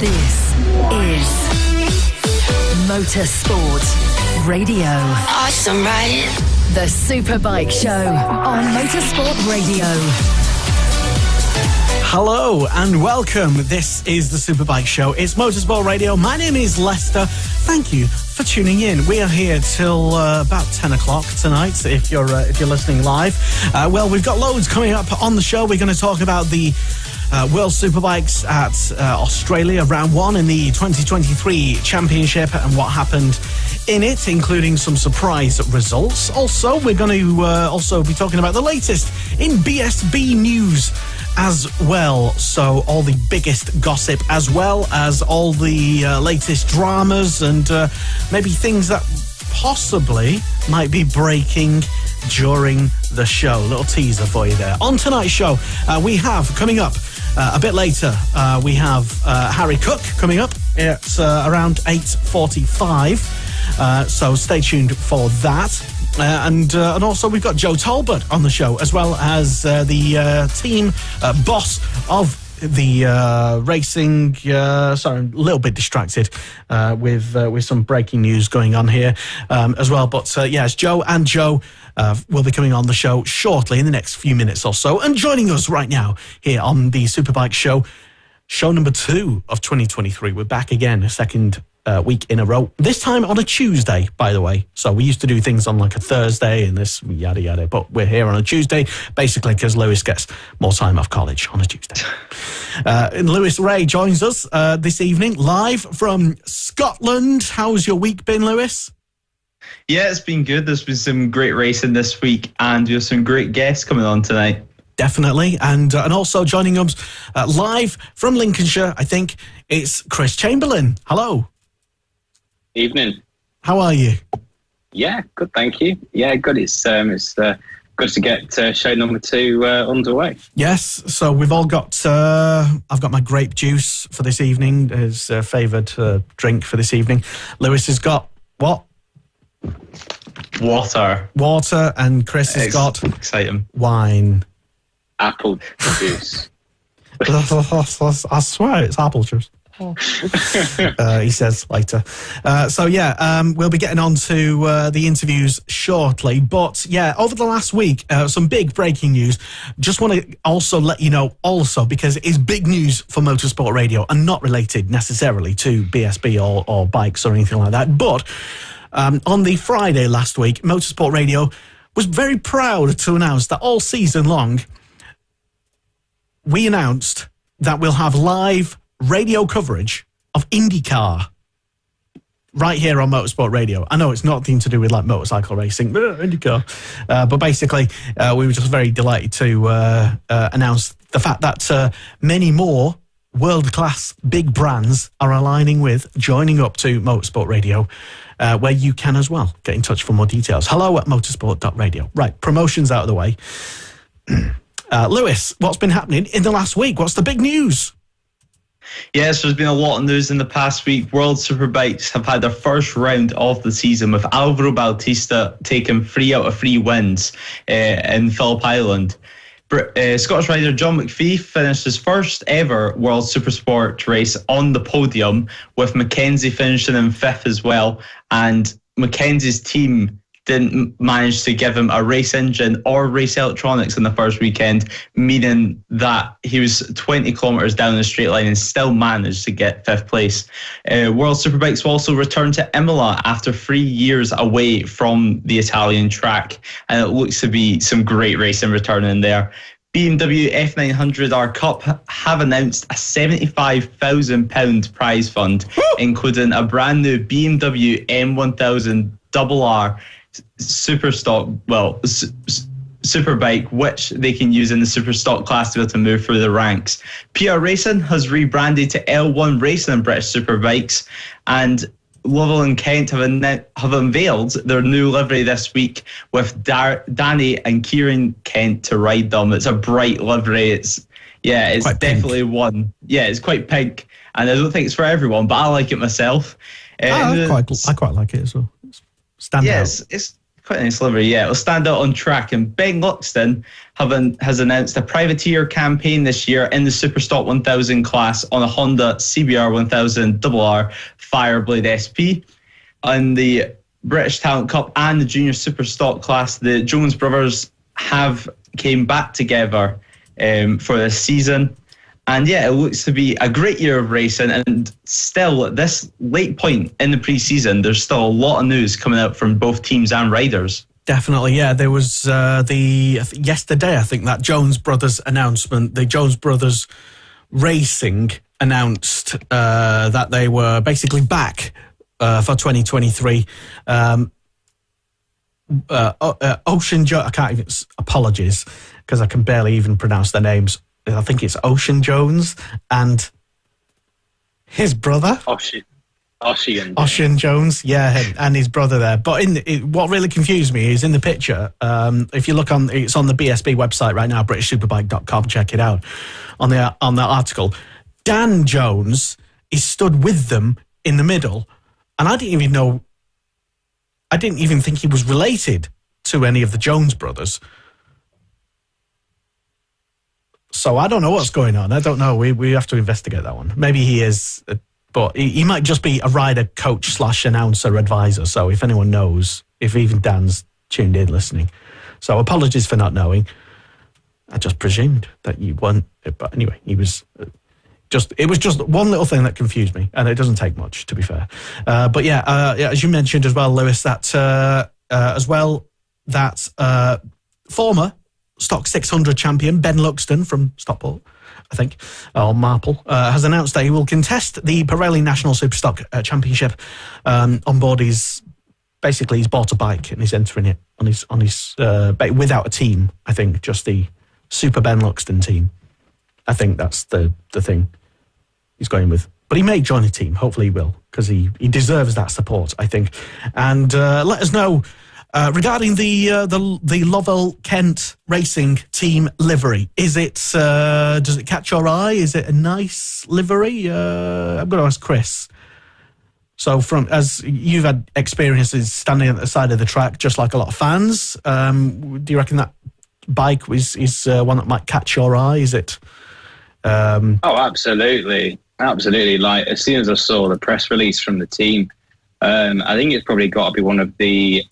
This is Motorsport Radio. Awesome, right? The Superbike Show on Motorsport Radio. Hello and welcome. This is the Superbike Show. It's Motorsport Radio. My name is Lester. Thank you for tuning in. We are here till about 10 o'clock tonight, if you're listening live. Well, we've got loads coming up on the show. We're going to talk about the World Superbikes at Australia, round one in the 2023 Championship and what happened in it, including some surprise results. Also, we're going to also be talking about the latest in BSB news as well. So all the biggest gossip, as well as all the latest dramas and maybe things that possibly might be breaking during the show. A little teaser for you there. On tonight's show, we have coming up a bit later, we have Harry Cook coming up. It's around 8:45. So stay tuned for that. And also we've got Joe Talbot on the show, as well as the team boss of the racing. Sorry, I'm a little bit distracted with some breaking news going on here as well. But yes, Joe and Joe will be coming on the show shortly in the next few minutes or so. And joining us right now here on the Superbike Show, show number 2 of 2023. We're back again, a second week in a row. This time on a Tuesday, by the way. So we used to do things on like a Thursday and this yada yada, but we're here on a Tuesday, basically because Lewis gets more time off college on a Tuesday. Lewis Ray joins us this evening, live from Scotland. How's your week been, Lewis? Yeah, it's been good. There's been some great racing this week, and we have some great guests coming on tonight. Definitely. And also joining us live from Lincolnshire, I think, it's Chris Chamberlain. Hello. Evening. How are you? Yeah, good, thank you. Yeah, good. It's good to get show number 2 underway. Yes, so we've all got, I've got my grape juice for this evening, his favoured drink for this evening. Lewis has got what? Water, and Chris has got exciting wine. Apple juice. I swear it's apple juice. He says later. We'll be getting on to the interviews shortly. But yeah, over the last week, some big breaking news. Just want to also let you know, because it is big news for Motorsport Radio and not related necessarily to BSB or bikes or anything like that. But on the Friday last week, Motorsport Radio was very proud to announce that all season long, we announced that we'll have live radio coverage of IndyCar right here on Motorsport Radio. I know it's nothing to do with like motorcycle racing, but IndyCar. But basically, we were just very delighted to announce the fact that many more world-class big brands are aligning with joining up to Motorsport Radio, where you can as well get in touch for more details. Hello at motorsport.radio. Right, promotions out of the way. Lewis, what's been happening in the last week? What's the big news? Yes, there's been a lot of news in the past week. World Superbikes have had their first round of the season, with Alvaro Bautista taking 3 out of 3 wins in Phillip Island. Scottish rider John McPhee finished his first ever World Supersport race on the podium, with Mackenzie finishing in 5th as well. And Mackenzie's team didn't manage to give him a race engine or race electronics in the first weekend, meaning that he was 20 kilometres down the straight line and still managed to get 5th place. World Superbikes will also return to Imola after 3 years away from the Italian track, and it looks to be some great racing returning there. BMW F900R Cup have announced a £75,000 prize fund, including a brand new BMW M1000 RR Superbike, which they can use in the Superstock class to be able to move through the ranks. PR Racing has rebranded to L1 Racing and British Superbikes, and Lovell and Kent have unveiled their new livery this week, with Danny and Kieran Kent to ride them. It's a bright livery. It's quite definitely pink. One. Yeah, it's quite pink, and I don't think it's for everyone, but I like it myself. I quite like it as well. Stand out. Quite a nice livery, yeah. It'll stand out on track. And Ben Luxton has announced a privateer campaign this year in the Superstock 1000 class on a Honda CBR 1000 RR Fireblade SP. On the British Talent Cup and the Junior Superstock class, the Jones brothers have came back together for this season. And yeah, it looks to be a great year of racing. And still, at this late point in the pre-season, there's still a lot of news coming out from both teams and riders. Definitely, yeah. There was yesterday, I think, that Jones Brothers announcement. The Jones Brothers Racing announced that they were basically back for 2023. Ocean Joe, I can't even, apologies, because I can barely even pronounce their names. I think it's Ocean Jones and his brother. Ocean Jones, yeah, and his brother there. But what really confused me is in the picture, if you look it's on the BSB website right now, BritishSuperbike.com, check it out, on the article. Dan Jones is stood with them in the middle, and I didn't even think he was related to any of the Jones brothers. So I don't know what's going on. I don't know. We have to investigate that one. Maybe he is, but he might just be a rider coach / announcer advisor. So if anyone knows, if even Dan's tuned in listening. So apologies for not knowing. I just presumed that you weren't. But anyway, it was just one little thing that confused me, and it doesn't take much, to be fair. But yeah, as you mentioned as well, Lewis, that former Stock 600 champion Ben Luxton from Stockport, I think, or Marple, has announced that he will contest the Pirelli National Superstock Championship on board he's bought a bike and he's entering it on his without a team. I think just the Super Ben Luxton team. I think that's the thing he's going with. But he may join a team. Hopefully he will, because he deserves that support, I think. And let us know regarding the Lovell Kent Racing Team livery. Is it does it catch your eye? Is it a nice livery? I'm going to ask Chris. So, as you've had experiences standing at the side of the track, just like a lot of fans, do you reckon that bike is one that might catch your eye? Is it? Oh, absolutely. Like, as soon as I saw the press release from the team, I think it's probably got to be one of the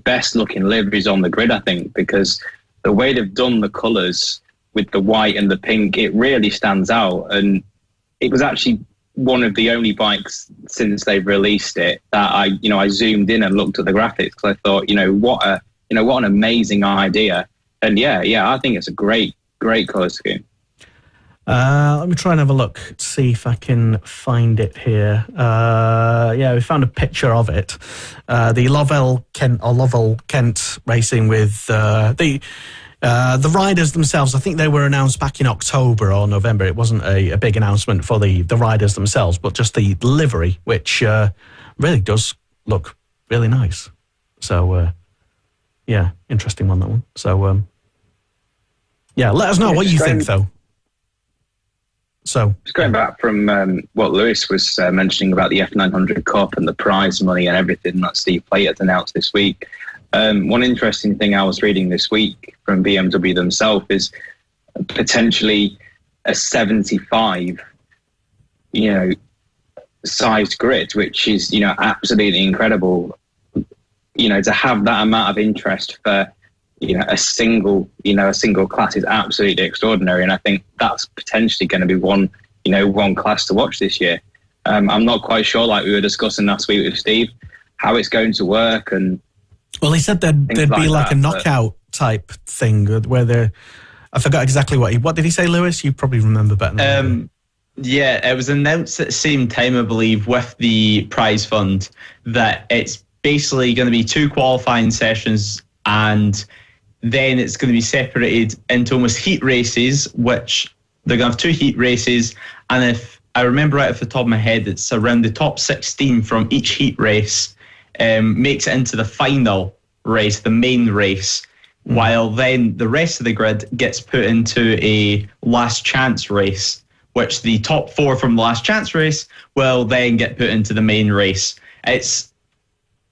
best looking liveries on the grid, I think, because the way they've done the colours with the white and the pink, it really stands out. And it was actually one of the only bikes since they've released it that I zoomed in and looked at the graphics, because I thought, what an amazing idea. And yeah, I think it's a great colour scheme. Let me try and have a look, see if I can find it here. We found a picture of it. The Lovell Kent Racing with the riders themselves. I think they were announced back in October or November. It wasn't a big announcement for the riders themselves, but just the livery, which really does look really nice. So, interesting one, that one. So, let us know what you think, though. So, just going back from what Lewis was mentioning about the F900 Cup and the prize money and everything that Steve Plater announced this week. One interesting thing I was reading this week from BMW themselves is potentially a 75, sized grid, which is, absolutely incredible. To have that amount of interest for, a single class is absolutely extraordinary. And I think that's potentially going to be one class to watch this year. I'm not quite sure, like we were discussing last week with Steve, how it's going to work. And well, he said there'd be like a knockout type thing where I forgot exactly what did he say, Lewis? You probably remember better than me. Yeah, it was announced at the same time, I believe, with the prize fund, that it's basically going to be 2 qualifying sessions, and then it's going to be separated into almost heat races, which they're going to have 2 heat races. And if I remember right off the top of my head, it's around the top 16 from each heat race makes it into the final race, the main race, while then the rest of the grid gets put into a last chance race, which the top 4 from the last chance race will then get put into the main race. It's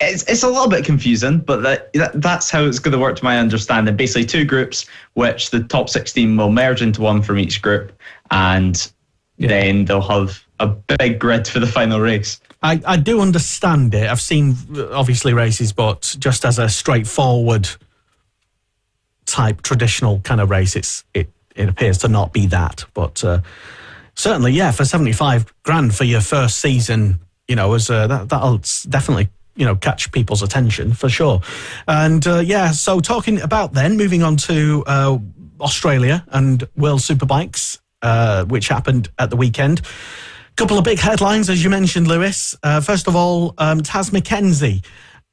It's a little bit confusing, but that's how it's going to work to my understanding. Basically, 2 groups, which the top 16 will merge into one from each group, and then they'll have a big grid for the final race. I do understand it. I've seen, obviously, races, but just as a straightforward type traditional kind of race, it appears to not be that. But certainly, yeah, for 75 grand for your first season, that'll definitely catch people's attention for sure. And so talking about then, moving on to Australia and World Superbikes, which happened at the weekend. Couple of big headlines, as you mentioned, Lewis. First of all, Taz Mackenzie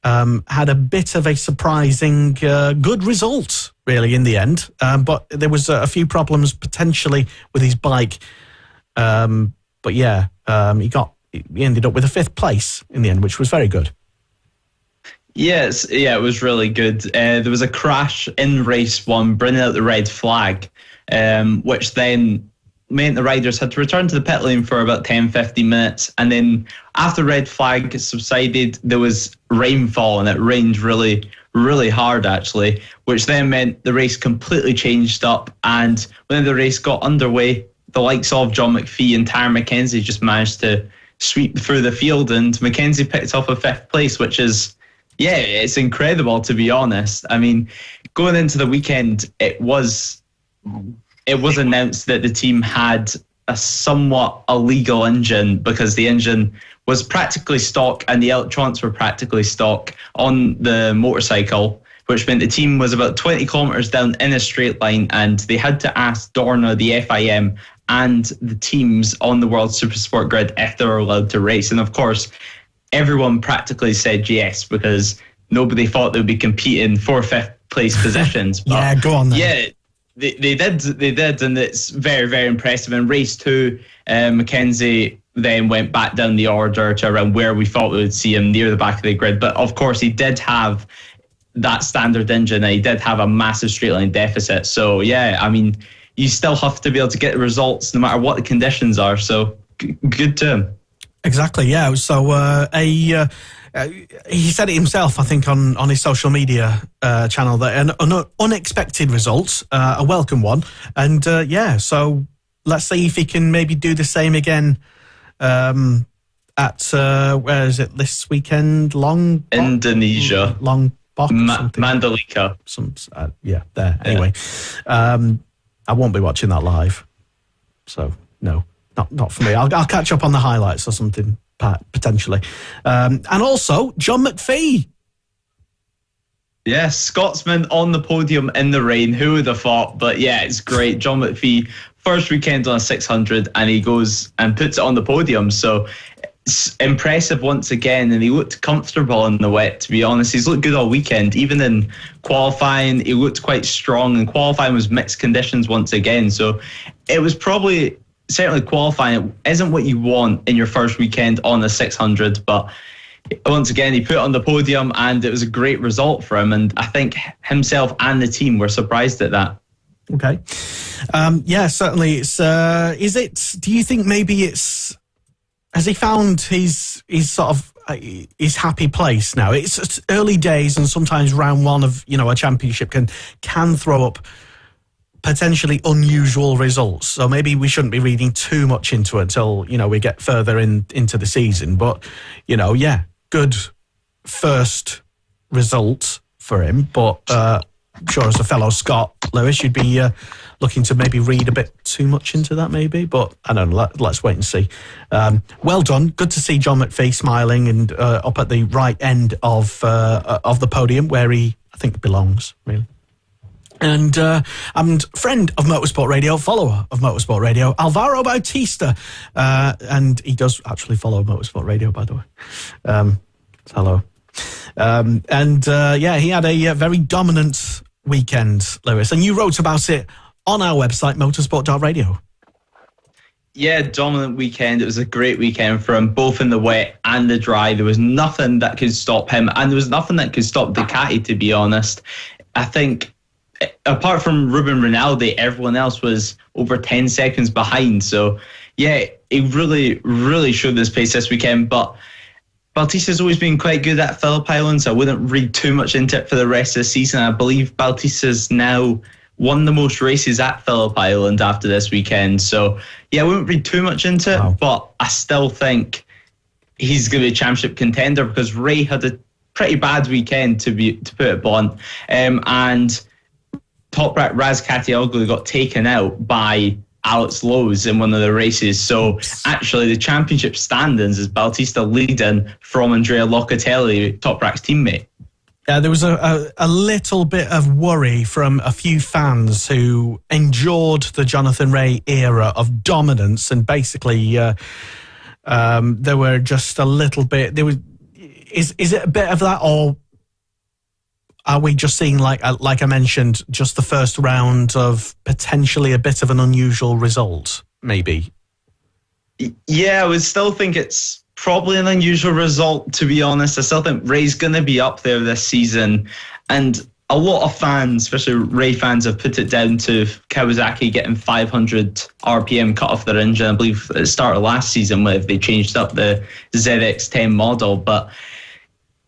had a bit of a surprising good result, really, in the end. But there was a few problems potentially with his bike. But yeah, he ended up with a 5th place in the end, which was very good. Yes, it was really good. There was a crash in race 1, bringing out the red flag, which then meant the riders had to return to the pit lane for about 10-15 minutes. And then after red flag subsided, there was rainfall, and it rained really, really hard, actually, which then meant the race completely changed up. And when the race got underway, the likes of John McPhee and Tara Mackenzie just managed to sweep through the field, and Mackenzie picked up a 5th place, which is, it's incredible, to be honest. I mean, going into the weekend, it was announced that the team had a somewhat illegal engine, because the engine was practically stock and the electronics were practically stock on the motorcycle, which meant the team was about 20 kilometres down in a straight line, and they had to ask Dorna, the FIM, and the teams on the World Supersport grid if they were allowed to race. And of course, everyone practically said yes, because nobody thought they would be competing for 5th place positions. But go on then. Yeah, they did, and it's very, very impressive. In race 2, Mackenzie then went back down the order to around where we thought we would see him, near the back of the grid. But of course, he did have that standard engine, and he did have a massive straight line deficit. So yeah, I mean, you still have to be able to get the results no matter what the conditions are. So good to him. Exactly, yeah. So he said it himself, I think, on his social media channel, that an unexpected result, a welcome one. And so let's see if he can maybe do the same again at, where is it, this weekend? Indonesia. Lombok? Mandalika. There. Anyway, I won't be watching that live. So, no, not for me. I'll catch up on the highlights or something, potentially. And also, John McPhee. Yes, Scotsman on the podium in the rain. Who would have thought? But yeah, it's great. John McPhee, first weekend on a 600, and he goes and puts it on the podium. So it's impressive once again, and he looked comfortable in the wet, to be honest. He's looked good all weekend. Even in qualifying, he looked quite strong, and qualifying was mixed conditions once again. So it was certainly qualifying isn't what you want in your first weekend on a 600, but once again, he put it on the podium, and it was a great result for him. And I think himself and the team were surprised at that. Okay. Certainly. Do you think maybe has he found his sort of his happy place now? It's early days, and sometimes round 1 of, a championship can throw up potentially unusual results. So maybe we shouldn't be reading too much into it until, we get further into the season. But, good first result for him. But I'm sure as a fellow Scot, Lewis, you'd be looking to maybe read a bit too much into that maybe. But I don't know, let's wait and see. Well done. Good to see John McPhee smiling and up at the right end of the podium where he, I think, belongs, really. And friend of Motorsport Radio, follower of Motorsport Radio, Alvaro Bautista. And he does actually follow Motorsport Radio, by the way. Hello. He had a very dominant weekend, Lewis. And you wrote about it on our website, motorsport.radio. Yeah, dominant weekend. It was a great weekend for him, both in the wet and the dry. There was nothing that could stop him, and there was nothing that could stop Ducati, to be honest. I think, apart from Ruben Rinaldi, everyone else was over 10 seconds behind. So, yeah, he really, really showed his pace this weekend. But Bautista's always been quite good at Phillip Island, so I wouldn't read too much into it for the rest of the season. I believe Bautista's now won the most races at Phillip Island after this weekend. So, yeah, I wouldn't read too much into it, but I still think he's going to be a championship contender because Ray had a pretty bad weekend, to put it blunt. And Toprak Razkatioglu got taken out by Alex Lowe's in one of the races. So actually the championship standings is Bautista leading from Andrea Locatelli, Toprak's teammate. There was a little bit of worry from a few fans who endured the Jonathan Rea era of dominance, and basically there were just a little bit. Is it a bit of that, or are we just seeing, like I mentioned, just the first round of potentially a bit of an unusual result, maybe? Yeah, I would still think it's probably an unusual result, to be honest. I still think Ray's going to be up there this season. And a lot of fans, especially Ray fans, have put it down to Kawasaki getting 500 RPM cut off their engine. I believe at the start of last season when they changed up the ZX10 model. But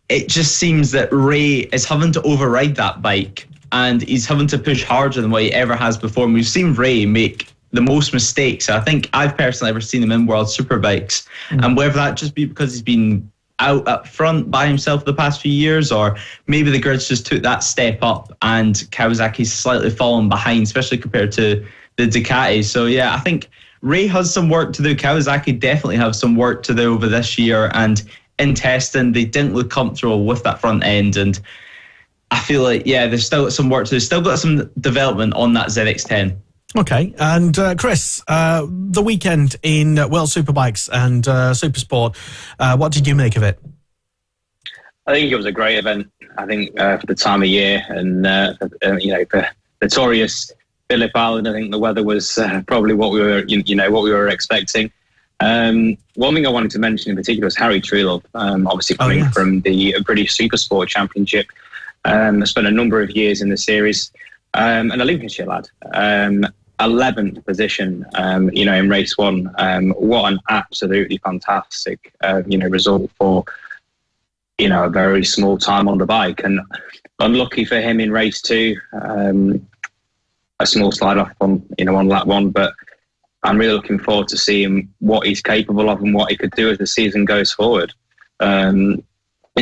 it just seems that Ray is having to override that bike, and he's having to push harder than what he ever has before. And we've seen Ray make the most mistakes I think I've personally ever seen him in World Superbikes. And whether that just be because he's been out up front by himself the past few years, or maybe the grids just took that step up and Kawasaki's slightly fallen behind, especially compared to the Ducati. So yeah, I think Ray has some work to do. Kawasaki definitely have some work to do over this year, and in testing they didn't look comfortable with that front end, and I feel like, yeah, there's still got some work to do, still got some development on that ZX10. Okay, and Chris, the weekend in World Superbikes and Supersport, what did you make of it? I think it was a great event. I think for the time of year, and for notorious Phillip Island, I think the weather was probably what we were expecting. One thing I wanted to mention in particular was Harry Truelove, obviously coming from the British Supersport Championship. I spent a number of years in the series, and a Lincolnshire lad. 11th position, in race one. What an absolutely fantastic, result for, a very small time on the bike. And unlucky for him in race two, a small slide off on lap one. But I'm really looking forward to seeing what he's capable of and what he could do as the season goes forward. In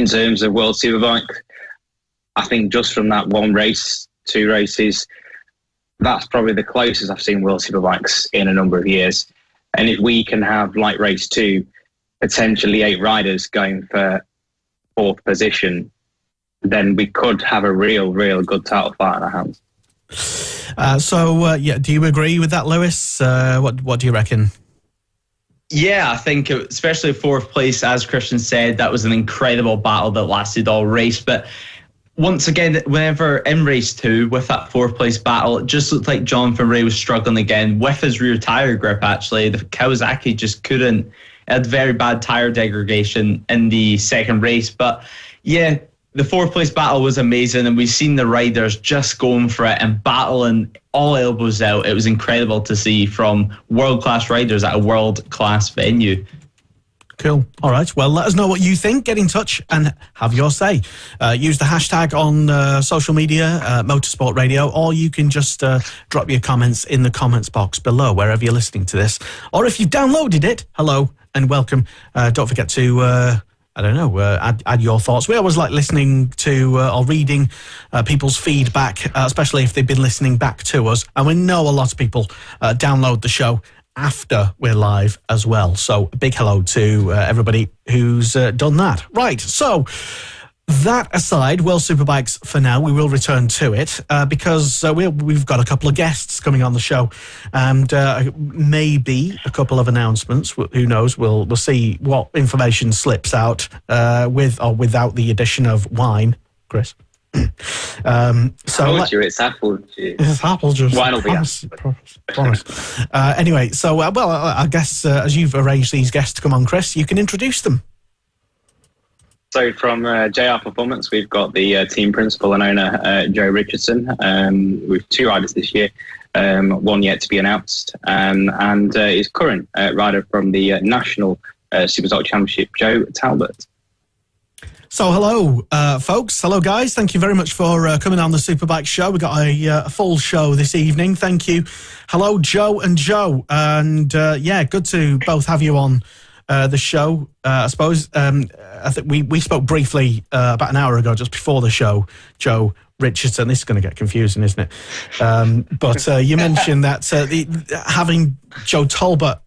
terms of World Superbike, I think just from that one race, two races, that's probably the closest I've seen World Superbikes in a number of years. And if we can have, like race two, potentially 8 riders going for 4th position, then we could have a real good title fight in our hands. Do you agree with that, Lewis? What do you reckon? Yeah, I think especially 4th place, as Kristian said, that was an incredible battle that lasted all race. But once again, whenever in race 2 with that 4th place battle, it just looked like Jonathan Rea was struggling again with his rear tyre grip. Actually, the Kawasaki just couldn't. It had very bad tyre degradation in the second race. But yeah, the 4th place battle was amazing, and we've seen the riders just going for it and battling all elbows out. It was incredible to see from world-class riders at a world-class venue. Cool. All right. Well, let us know what you think. Get in touch and have your say. Use the hashtag on social media, Motorsport Radio, or you can just drop your comments in the comments box below, wherever you're listening to this. Or if you've downloaded it, hello and welcome. Don't forget to, add your thoughts. We always like listening to or reading people's feedback, especially if they've been listening back to us. And we know a lot of people download the show after we're live as well. So a big hello to everybody who's done that. Right, so that aside, World Superbikes for now, we will return to it because we've got a couple of guests coming on the show, and maybe a couple of announcements. Who knows? We'll see what information slips out with or without the addition of wine, Chris. It's apple juice. It's apple juice. Wine will be promise. Anyway, so I guess as you've arranged these guests to come on, Chris, you can introduce them. So from JR Performance, we've got the team principal and owner, Joe Richardson. With 2 riders this year, one yet to be announced, and his current rider from the National Superbike Championship, Joe Talbot. So hello, folks. Hello, guys. Thank you very much for coming on the Superbike Show. We got a full show this evening. Thank you. Hello, Joe and Joe. And good to both have you on the show. I suppose I think we spoke briefly about an hour ago, just before the show, Joe. Richardson, this is going to get confusing, isn't it? But you mentioned that having Joe Talbot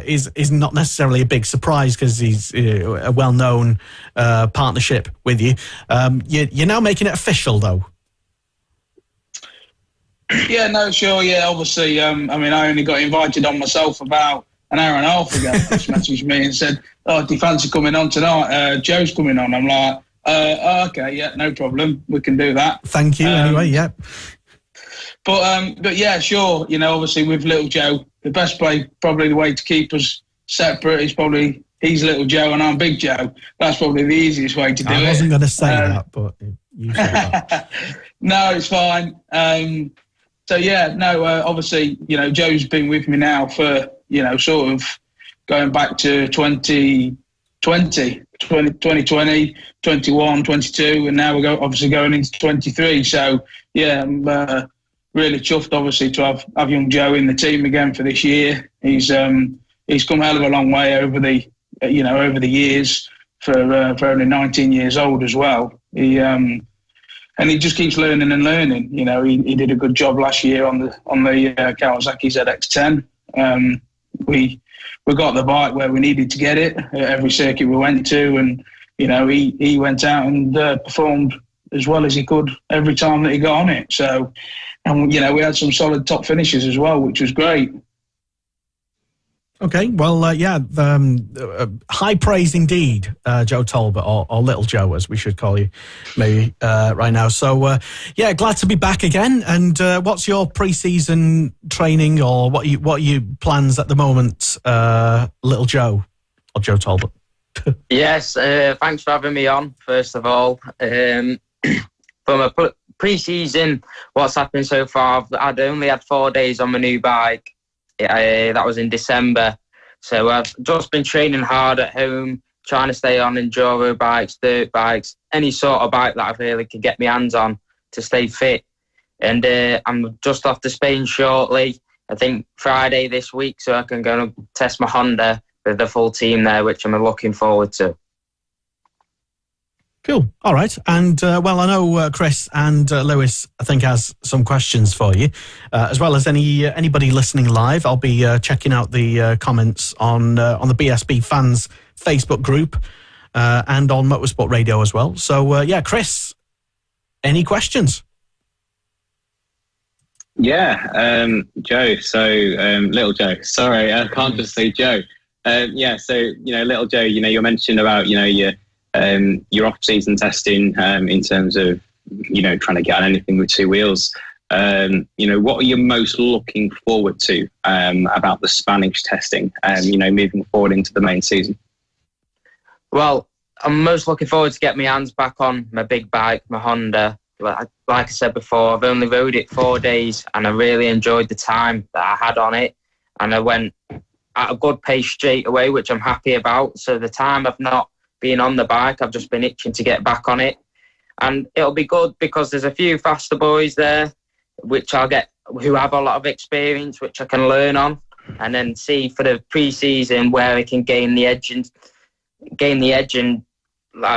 is not necessarily a big surprise because he's a well-known partnership with you. You're now making it official, though. Yeah, no, sure, yeah. Obviously, I only got invited on myself about an hour and a half ago. Just messaged me and said, "Oh, do you fancy coming on tonight? Joe's coming on." I'm like, okay, yeah, no problem. We can do that. Thank you, anyway, yeah. But yeah, sure. Obviously with little Joe, the best way, probably the way to keep us separate is probably he's little Joe and I'm big Joe. That's probably the easiest way to do it. I wasn't going to say that, but you said that. No, it's fine. Obviously, Joe's been with me now for, sort of going back to 2020, 21, 22, and now we're obviously going into 23. So, yeah, I'm really chuffed, obviously, to have young Joe in the team again for this year. He's come a hell of a long way over the years for only 19 years old as well. He just keeps learning and learning. He did a good job last year on the Kawasaki ZX10. We got the bike where we needed to get it at every circuit we went to, and he went out and performed as well as he could every time that he got on it. So, and we had some solid top finishes as well, which was great. Okay, well, high praise indeed, Joe Talbot, or Little Joe, as we should call you, maybe right now. So, glad to be back again. And what's your pre-season training, or what are your plans at the moment, Little Joe or Joe Talbot? Yes, thanks for having me on, first of all. From a pre-season, what's happened so far, I'd only had 4 days on my new bike. That was in December. So I've just been training hard at home, trying to stay on enduro bikes, dirt bikes, any sort of bike that I really could get my hands on to stay fit. And I'm just off to Spain shortly, I think Friday this week, so I can go and test my Honda with the full team there, which I'm looking forward to. Cool. All right. And, I know Chris and Lewis, I think, has some questions for you, as well as anybody listening live. I'll be checking out the comments on the BSB fans Facebook group and on Motorsport Radio as well. So, Chris, any questions? Yeah, Joe. So, Little Joe. Sorry, I can't just say Joe. Little Joe, you mentioned about, your off-season testing in terms of, trying to get on anything with two wheels. What are you most looking forward to about the Spanish testing, moving forward into the main season? Well, I'm most looking forward to getting my hands back on my big bike, my Honda. Like I said before, I've only rode it 4 days and I really enjoyed the time that I had on it. And I went at a good pace straight away, which I'm happy about. So the time I've not been on the bike, I've just been itching to get back on it. And it'll be good because there's a few faster boys there, which I'll get, who have a lot of experience, which I can learn on, and then see for the pre-season where I can gain the edge and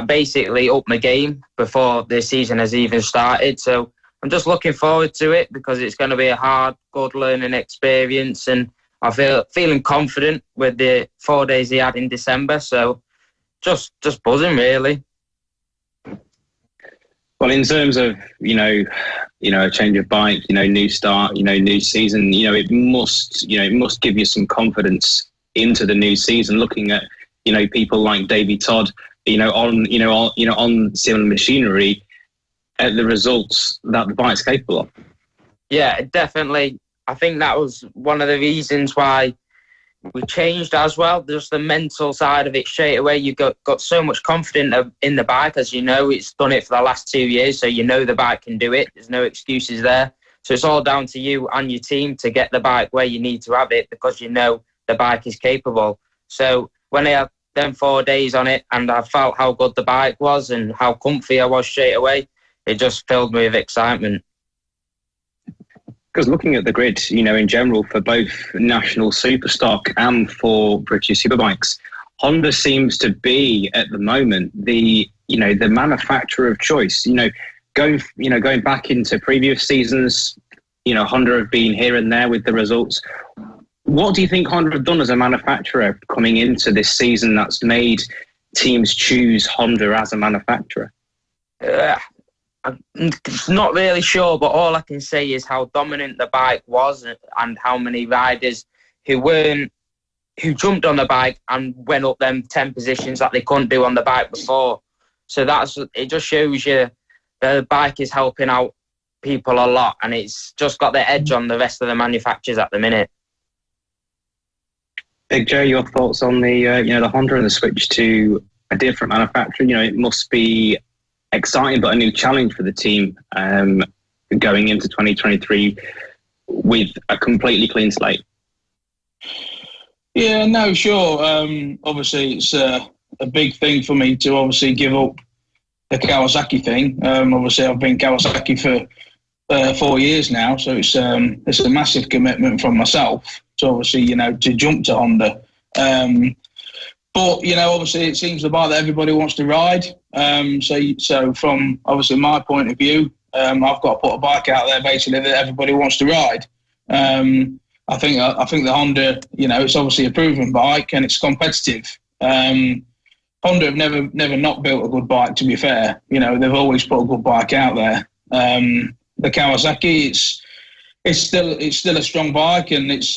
basically up my game before the season has even started. So I'm just looking forward to it because it's going to be a hard, good learning experience, and I feeling confident with the 4 days he had in December. So just buzzing, really. Well, in terms of, a change of bike, new start, new season, it must give you some confidence into the new season, looking at, people like Davey Todd, on similar machinery, at the results that the bike's capable of. Yeah, definitely. I think that was one of the reasons why we changed as well. Just the mental side of it straight away. You got so much confidence in the bike, as it's done it for the last 2 years. So the bike can do it. There's no excuses there. So it's all down to you and your team to get the bike where you need to have it because the bike is capable. So when I them 4 days on it, and I felt how good the bike was and how comfy I was straight away. It just filled me with excitement. Because looking at the grid, in general for both National Superstock and for British Superbikes, Honda seems to be at the moment the manufacturer of choice. Going back into previous seasons, Honda have been here and there with the results. What do you think Honda have done as a manufacturer coming into this season that's made teams choose Honda as a manufacturer? I'm not really sure, but all I can say is how dominant the bike was and how many riders who jumped on the bike and went up them 10 positions that they couldn't do on the bike before. So it just shows you the bike is helping out people a lot, and it's just got the edge on the rest of the manufacturers at the minute. Big Joe, your thoughts on the the Honda and the switch to a different manufacturer? It must be exciting, but a new challenge for the team going into 2023 with a completely clean slate. Yeah, no, sure. Obviously, it's a big thing for me to obviously give up the Kawasaki thing. Obviously, I've been Kawasaki for 4 years now, so it's a massive commitment from myself to obviously, to jump to Honda. But, obviously it seems the bike that everybody wants to ride. So from obviously my point of view, I've got to put a bike out there basically that everybody wants to ride. I think the Honda, it's obviously a proven bike and it's competitive. Honda have never not built a good bike, to be fair. They've always put a good bike out there. The Kawasaki, it's still a strong bike and it's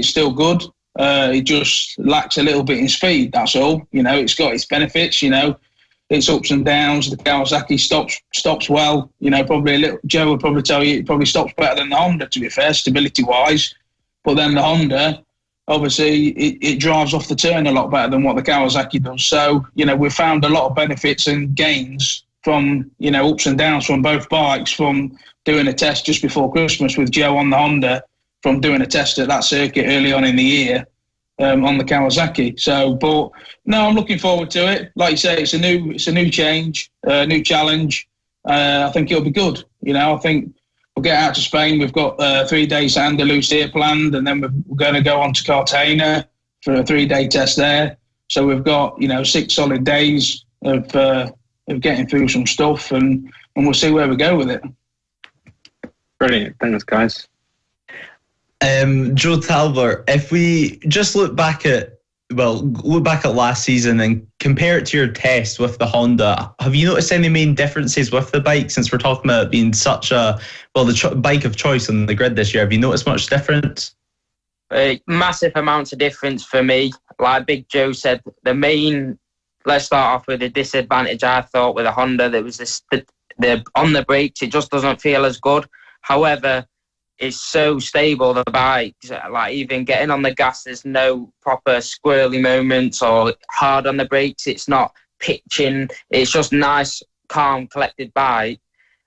still good. It just lacks a little bit in speed, that's all. It's got its benefits, its ups and downs. The Kawasaki stops well. Probably a little. Joe would probably tell you it probably stops better than the Honda, to be fair, stability-wise. But then the Honda, obviously, it drives off the turn a lot better than what the Kawasaki does. So, we've found a lot of benefits and gains from, ups and downs from both bikes, from doing a test just before Christmas with Joe on the Honda, from doing a test at that circuit early on in the year on the Kawasaki. So, but no, I'm looking forward to it. Like you say, it's a new change, a new challenge. I think it'll be good. I think we'll get out to Spain. We've got 3 days at Andalusia planned, and then we're going to go on to Cartagena for a 3-day test there. So we've got 6 solid days of getting through some stuff, and we'll see where we go with it. Brilliant, thanks, guys. Joe Talbot, if we just look back at last season and compare it to your test with the Honda, have you noticed any main differences with the bike, since we're talking about it being such the bike of choice on the grid this year? Have you noticed much difference? Massive amounts of difference for me. Like Big Joe said, let's start off with the disadvantage I thought with the Honda. There was the on the brakes, it just doesn't feel as good. However, it's so stable, the bike. Like even getting on the gas, there's no proper squirrely moments or hard on the brakes. It's not pitching. It's just nice, calm, collected bike.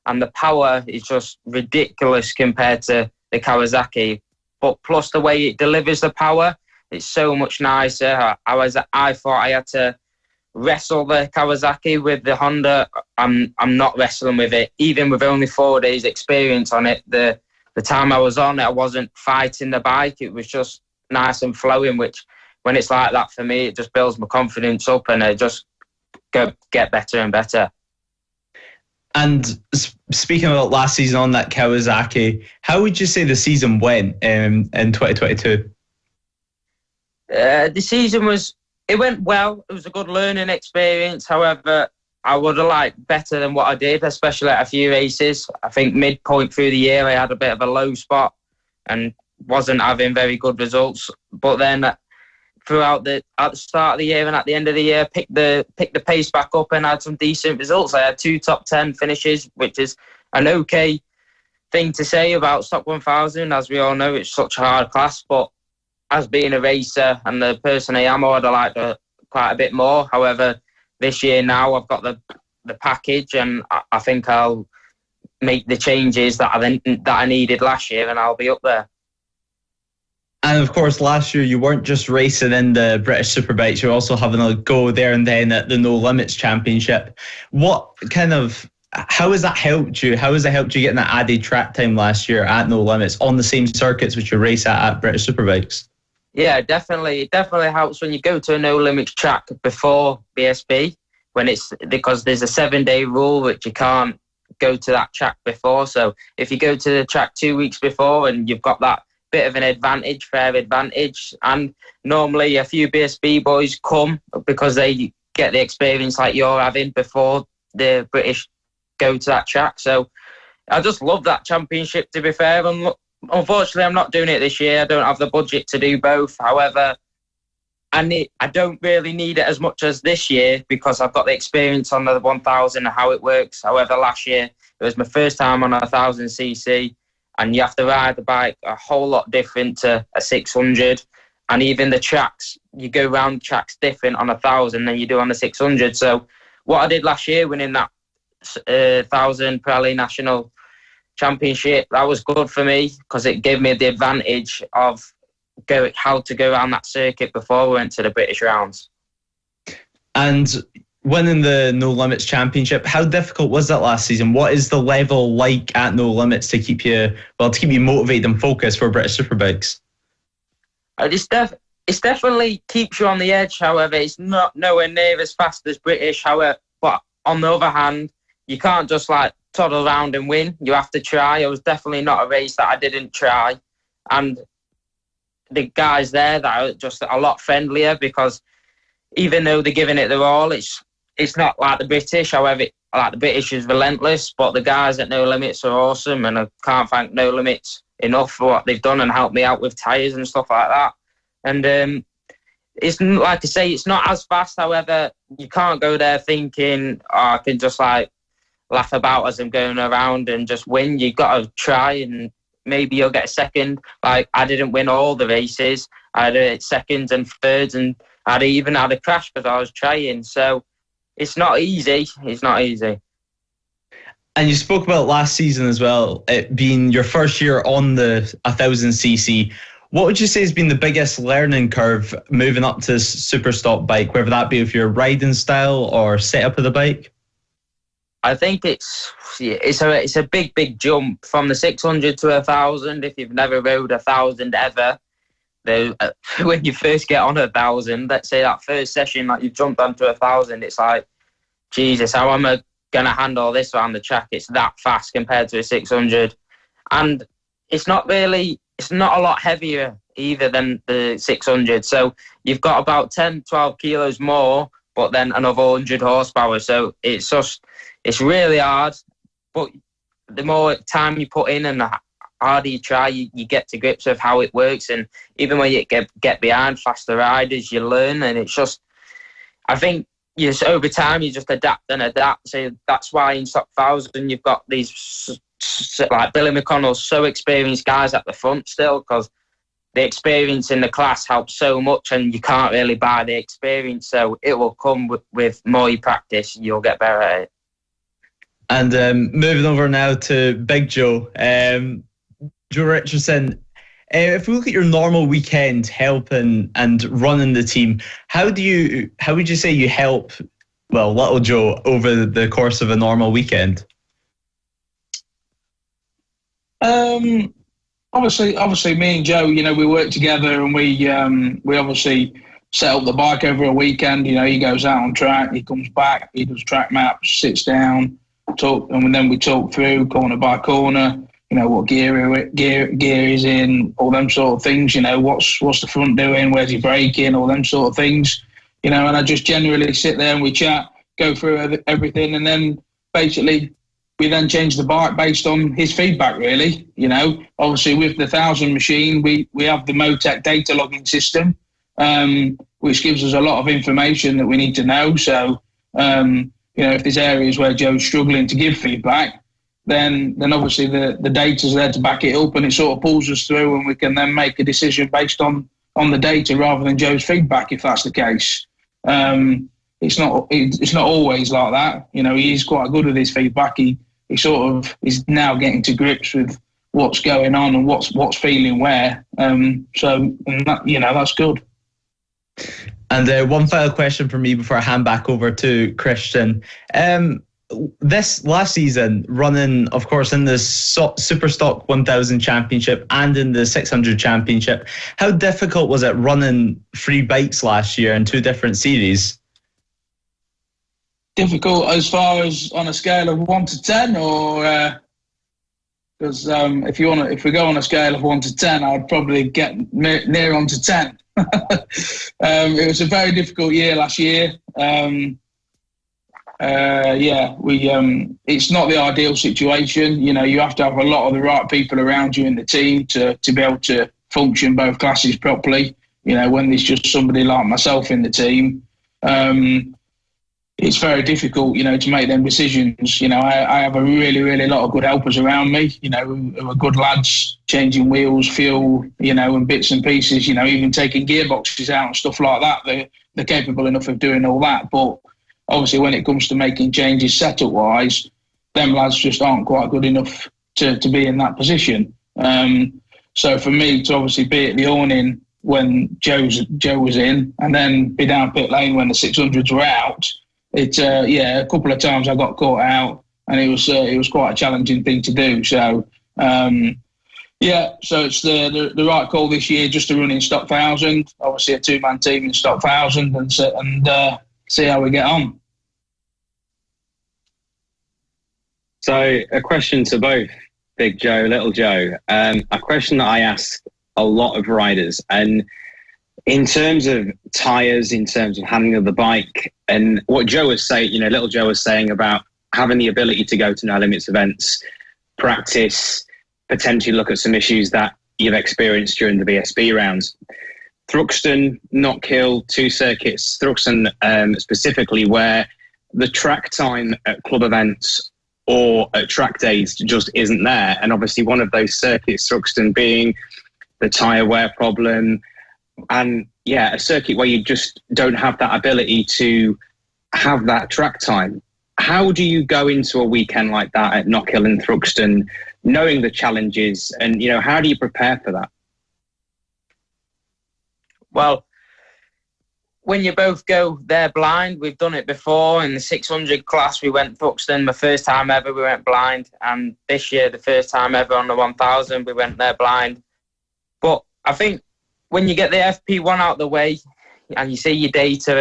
And the power is just ridiculous compared to the Kawasaki. But plus the way it delivers the power, it's so much nicer. I thought I had to wrestle the Kawasaki with the Honda. I'm not wrestling with it. Even with only 4 days experience on it, the time I was on it, I wasn't fighting the bike. It was just nice and flowing, which when it's like that for me, it just builds my confidence up and it just get better and better. And speaking about last season on that Kawasaki, how would you say the season went in 2022? The season went well. It was a good learning experience. However, I would have liked better than what I did, especially at a few races. I think midpoint through the year, I had a bit of a low spot and wasn't having very good results. But then at the start of the year and at the end of the year, picked the pace back up and had some decent results. I had 2 top 10 finishes, which is an okay thing to say about Stock 1000. As we all know, it's such a hard class. But as being a racer and the person I am, I would have liked quite a bit more. However, this year now I've got the package, and I think I'll make the changes that I needed last year, and I'll be up there. And of course, last year you weren't just racing in the British Superbikes, you were also having a go there and then at the No Limits Championship. How has that helped you? How has it helped you getting that added track time last year at No Limits on the same circuits which you race at British Superbikes? Yeah, definitely. It definitely helps when you go to a No Limits track before BSB, because there's a 7-day rule which you can't go to that track before. So if you go to the track 2 weeks before, and you've got that bit of an fair advantage, and normally a few BSB boys come because they get the experience like you're having before the British go to that track. So I just love that championship, to be fair. And unfortunately, I'm not doing it this year. I don't have the budget to do both. However, I don't really need it as much as this year because I've got the experience on the 1000 and how it works. However, last year it was my first time on a 1000cc, and you have to ride the bike a whole lot different to a 600. And even the tracks, you go round tracks different on 1000 than you do on the 600. So what I did last year, winning that 1000 Pirelli National Championship, that was good for me because it gave me the advantage of how to go around that circuit before we went to the British rounds. And winning the No Limits Championship, how difficult was that last season? What is the level like at No Limits to keep you motivated and focused for British Superbikes? It definitely keeps you on the edge. However, it's not nowhere near as fast as British. However, but on the other hand, you can't just toddle around and win. You have to try. It was definitely not a race that I didn't try. And the guys there that are just a lot friendlier, because even though they're giving it their all, it's not like the British. However, like the British is relentless, but the guys at No Limits are awesome, and I can't thank No Limits enough for what they've done and helped me out with tyres and stuff like that. And it's like I say, it's not as fast. However, you can't go there thinking, I can just laugh about as I'm going around and just win. You've got to try, and maybe you'll get a second. I didn't win all the races. I had seconds and thirds, and I'd even had a crash because I was trying. So it's not easy. It's not easy. And you spoke about last season as well, it being your first year on the 1000cc. What would you say has been the biggest learning curve moving up to super stock bike, whether that be with your riding style or setup of the bike? I think it's a big jump from the 600 to 1000. If you've never rode 1000 ever, when you first get on 1000, let's say that first session, you've jumped onto 1000, it's like, Jesus, how am I going to handle this around the track? It's that fast compared to a 600. And it's not a lot heavier either than the 600. So you've got about 10, 12 kilos more, but then another 100 horsepower. So it's really hard, but the more time you put in and the harder you try, you get to grips with how it works. And even when you get behind faster riders, you learn. And it's just, I think, over time, you just adapt and adapt. So that's why in Stock 1000, you've got these, like Billy McConnell, so experienced guys at the front still, because the experience in the class helps so much, and you can't really buy the experience. So it will come with more you practice, you'll get better at it. And moving over now to Big Joe, Joe Richardson. If we look at your normal weekend helping and running the team, how would you say you help, little Joe over the course of a normal weekend? Obviously, me and Joe, we work together, and we obviously set up the bike over a weekend. He goes out on track, he comes back, he does track maps, sits down, talk, and then we talk through corner by corner. What gear is in, all them sort of things. What's the front doing? Where's he braking? All them sort of things. And I just generally sit there and we chat, go through everything, and then basically we then change the bike based on his feedback. Really, obviously with the 1000 machine, we have the Motec data logging system, which gives us a lot of information that we need to know. So if there's areas where Joe's struggling to give feedback, then obviously the data's there to back it up, and it sort of pulls us through, and we can then make a decision based on the data rather than Joe's feedback, if that's the case. It's not always like that. He is quite good with his feedback. He sort of is now getting to grips with what's going on and what's feeling where. So that's good. And one final question from me before I hand back over to Kristian. This last season, running, of course, in the Super Stock 1000 Championship and in the 600 Championship, how difficult was it running free bikes last year in two different series? Difficult as far as on a scale of 1 to 10, or because if we go on a scale of 1 to 10, I'd probably get near on to 10. It was a very difficult year last year. It's not the ideal situation. You have to have a lot of the right people around you in the team to be able to function both classes properly. When there's just somebody like myself in the team, it's very difficult, to make them decisions. I have a really, really lot of good helpers around me, who are good lads, changing wheels, fuel, and bits and pieces, even taking gearboxes out and stuff like that. They're capable enough of doing all that. But obviously when it comes to making changes setup-wise, them lads just aren't quite good enough to be in that position. So for me to obviously be at the awning when Joe was in, and then be down pit lane when the 600s were out, a couple of times I got caught out, and it was quite a challenging thing to do. So so it's the right call this year just to run in Stock 1000. Obviously a two-man team in Stock 1000, and see how we get on. So a question to both Big Joe, Little Joe. A question that I ask a lot of riders, and in terms of tyres, in terms of handling of the bike, and what Joe was saying, Little Joe was saying about having the ability to go to no limits events, practice, potentially look at some issues that you've experienced during the VSB rounds. Thruxton, Knockhill, two circuits, Thruxton specifically, where the track time at club events or at track days just isn't there. And obviously one of those circuits, Thruxton, being the tyre wear problem, and a circuit where you just don't have that ability to have that track time. How do you go into a weekend like that at Knockhill and Thruxton, knowing the challenges, and how do you prepare for that? Well, when you both go there blind, we've done it before. In the 600 class, we went Thruxton. The first time ever, we went blind. And this year, the first time ever on the 1000, we went there blind. But I think when you get the FP1 out the way and you see your data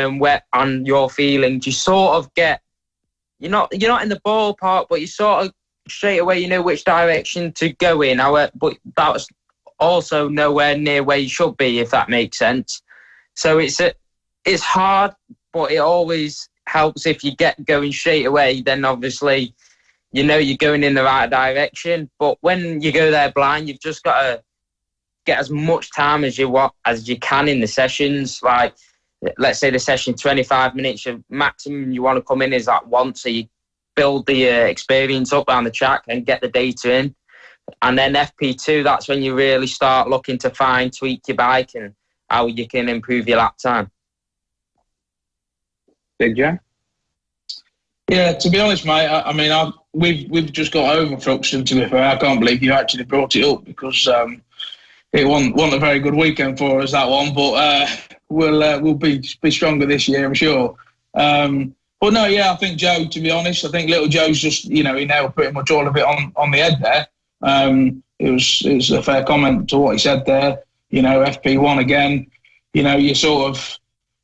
and your feelings, you sort of get, you're not in the ballpark, but you sort of straight away, you know which direction to go in. But that's also nowhere near where you should be, if that makes sense. So it's hard, but it always helps if you get going straight away. Then obviously, you're going in the right direction. But when you go there blind, you've just got to get as much time as you can in the sessions. Like, let's say the session 25 minutes, your maximum you want to come in is like once, so you build the experience up on the track and get the data in. And then FP2, that's when you really start looking to tweak your bike and how you can improve your lap time. Big Joe? Yeah, to be honest, mate, we've just got over Thruxton, to be fair. I can't believe you actually brought it up, because it wasn't a very good weekend for us, that one, but we'll be stronger this year, I'm sure. But no, I think Joe, to be honest, I think Little Joe's just, he nailed pretty much all of it on the head there. It was a fair comment to what he said there. FP1 again,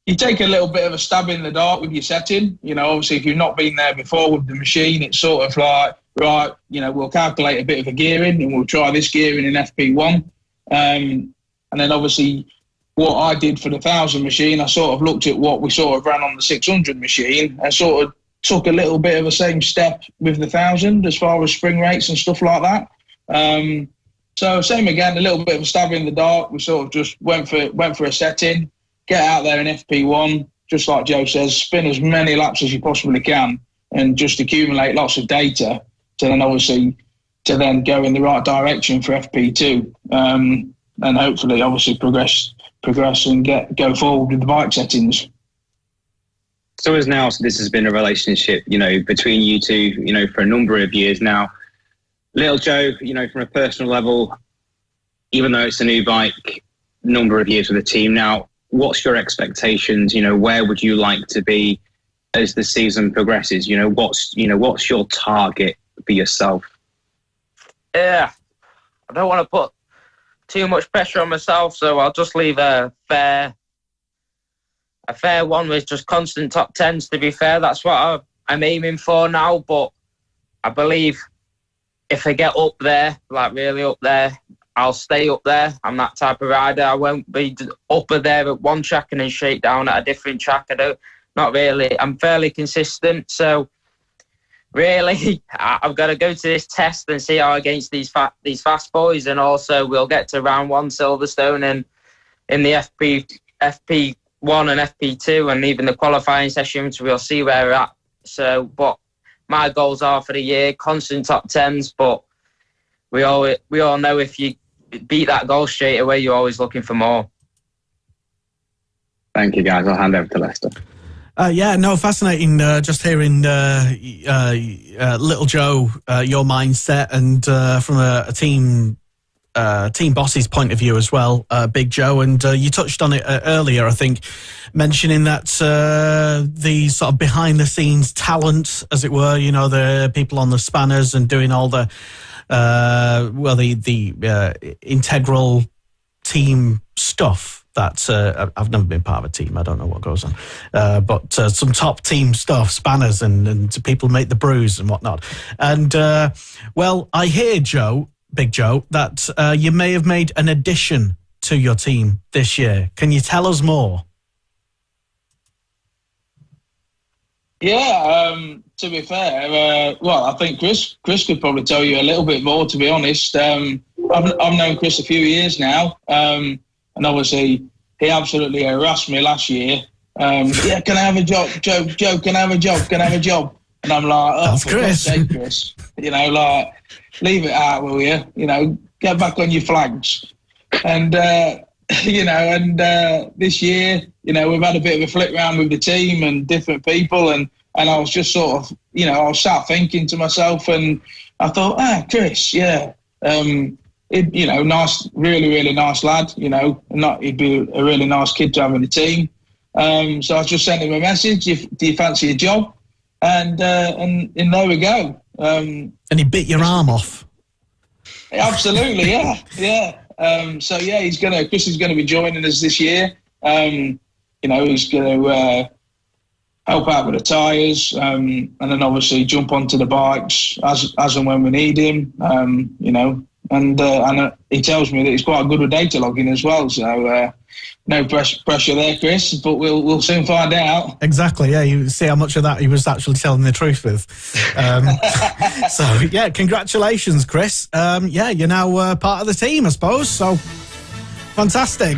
you take a little bit of a stab in the dark with your setting. Obviously, if you've not been there before with the machine, it's sort of like, right, we'll calculate a bit of a gearing and we'll try this gearing in FP1. And then obviously what I did for the 1000 machine, I sort of looked at what we sort of ran on the 600 machine and sort of took a little bit of the same step with the 1000 as far as spring rates and stuff like that. So same again, a little bit of a stab in the dark. We sort of just went for a setting, get out there in FP1, just like Joe says, spin as many laps as you possibly can and just accumulate lots of data to then obviously to then go in the right direction for FP2, and hopefully obviously progress and go forward with the bike settings. So this has been a relationship, between you two, for a number of years now. Little Joe, from a personal level, even though it's a new bike, number of years with the team now, what's your expectations? Where would you like to be as the season progresses? What's your target for yourself? Yeah, I don't want to put too much pressure on myself, so I'll just leave a fair one with just constant top tens. To be fair, that's what I'm aiming for now. But I believe if I get up there, like really up there, I'll stay up there. I'm that type of rider. I won't be up there at one track and then shake down at a different track. Not really. I'm fairly consistent. So really, I've got to go to this test and see how against these fast boys. And also we'll get to round 1 Silverstone and in the FP1 and FP2 and even the qualifying sessions, we'll see where we're at. So, but my goals are for the year, constant top tens, but we all know if you beat that goal straight away, you're always looking for more. Thank you, guys. I'll hand over to Lester. Fascinating. Just hearing Little Joe, your mindset, and from a team boss's point of view as well, Big Joe. And you touched on it earlier, I think, mentioning that the sort of behind the scenes talent, as it were, the people on the spanners and doing all the integral team stuff. That I've never been part of a team. I don't know what goes on, but some top team stuff, spanners and people make the brews and whatnot. And I hear, Big Joe, that you may have made an addition to your team this year. Can you tell us more? Yeah, to be fair, I think Chris could probably tell you a little bit more, to be honest. I've known Chris a few years now, and obviously he absolutely harassed me last year. Can I have a job, Joe? Joe, can I have a job? Can I have a job? And I'm like, that's for God's sake, Chris. Leave it out, will you? Get back on your flags. And, this year, we've had a bit of a flick round with the team and different people. And I was just sort of, I was sat thinking to myself and I thought, Chris, yeah. Nice, really, really nice lad, he'd be a really nice kid to have in the team. So I just sent him a message, do you fancy a job? And there we go. And he bit your arm off. Absolutely, yeah. Chris is going to be joining us this year. He's going to help out with the tyres, and then obviously jump onto the bikes as and when we need him, And he tells me that he's quite good with data logging as well. So no pressure there, Chris, but we'll soon find out. Exactly, yeah. You see how much of that he was actually telling the truth with. Congratulations, Chris. You're now part of the team, I suppose. So fantastic.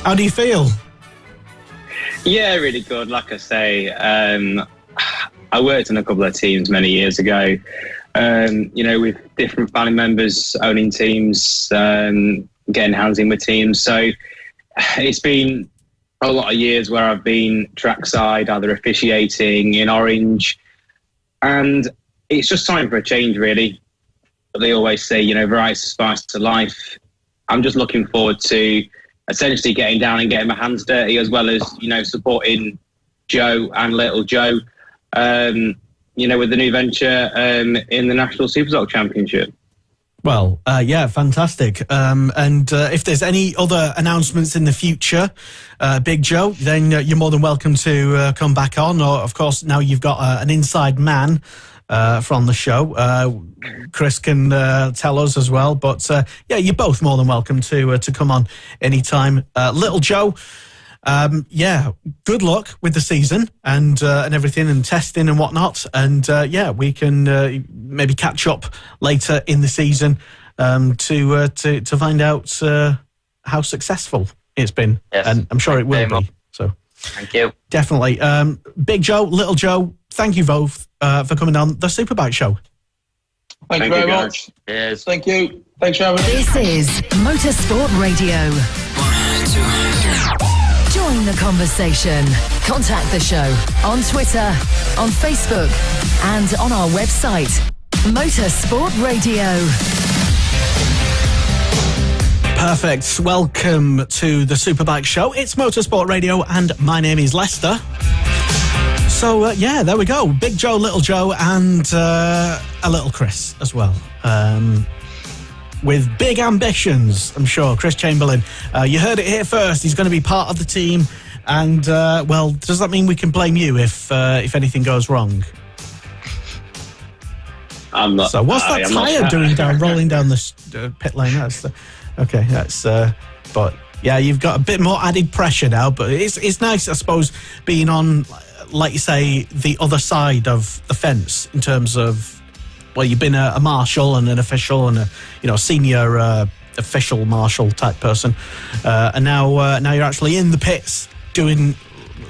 How do you feel? Yeah, really good. Like I say, I worked in a couple of teams many years ago. With different family members owning teams, getting hands in with teams. So it's been a lot of years where I've been trackside, either officiating in Orange, and it's just time for a change, really. But they always say, variety's the spice to life. I'm just looking forward to essentially getting down and getting my hands dirty, as well as, supporting Joe and Little Joe. With the new venture in the National Superbike Championship. Well, fantastic. And if there's any other announcements in the future, Big Joe, then you're more than welcome to come back on. Or, of course, now you've got an inside man from the show. Chris can tell us as well. But, you're both more than welcome to come on anytime. Little Joe, good luck with the season and everything and testing and whatnot. And we can maybe catch up later in the season to find out how successful it's been. Yes, and I'm sure it will be. So thank you. Definitely. Big Joe, Little Joe, thank you both for coming on the Superbike Show. Thank you very much. Cheers. Thank you. Thanks for having me. This is Motorsport Radio. 1, 2, 3. Join the conversation. Contact the show on Twitter, on Facebook, and on our website, Motorsport Radio. Perfect. Welcome to the Superbike Show. It's Motorsport Radio, and my name is Lester. So, there we go. Big Joe, Little Joe, and a little Chris as well. With big ambitions, I'm sure. Chris Chamberlain. You heard it here first. He's going to be part of the team. And, does that mean we can blame you if anything goes wrong? I'm not. So what's that tyre doing rolling down the pit lane? But yeah, you've got a bit more added pressure now. But it's nice, I suppose, being on, like you say, the other side of the fence in terms of, well, you've been a marshal and an official and a senior official marshal type person, and now you're actually in the pits doing,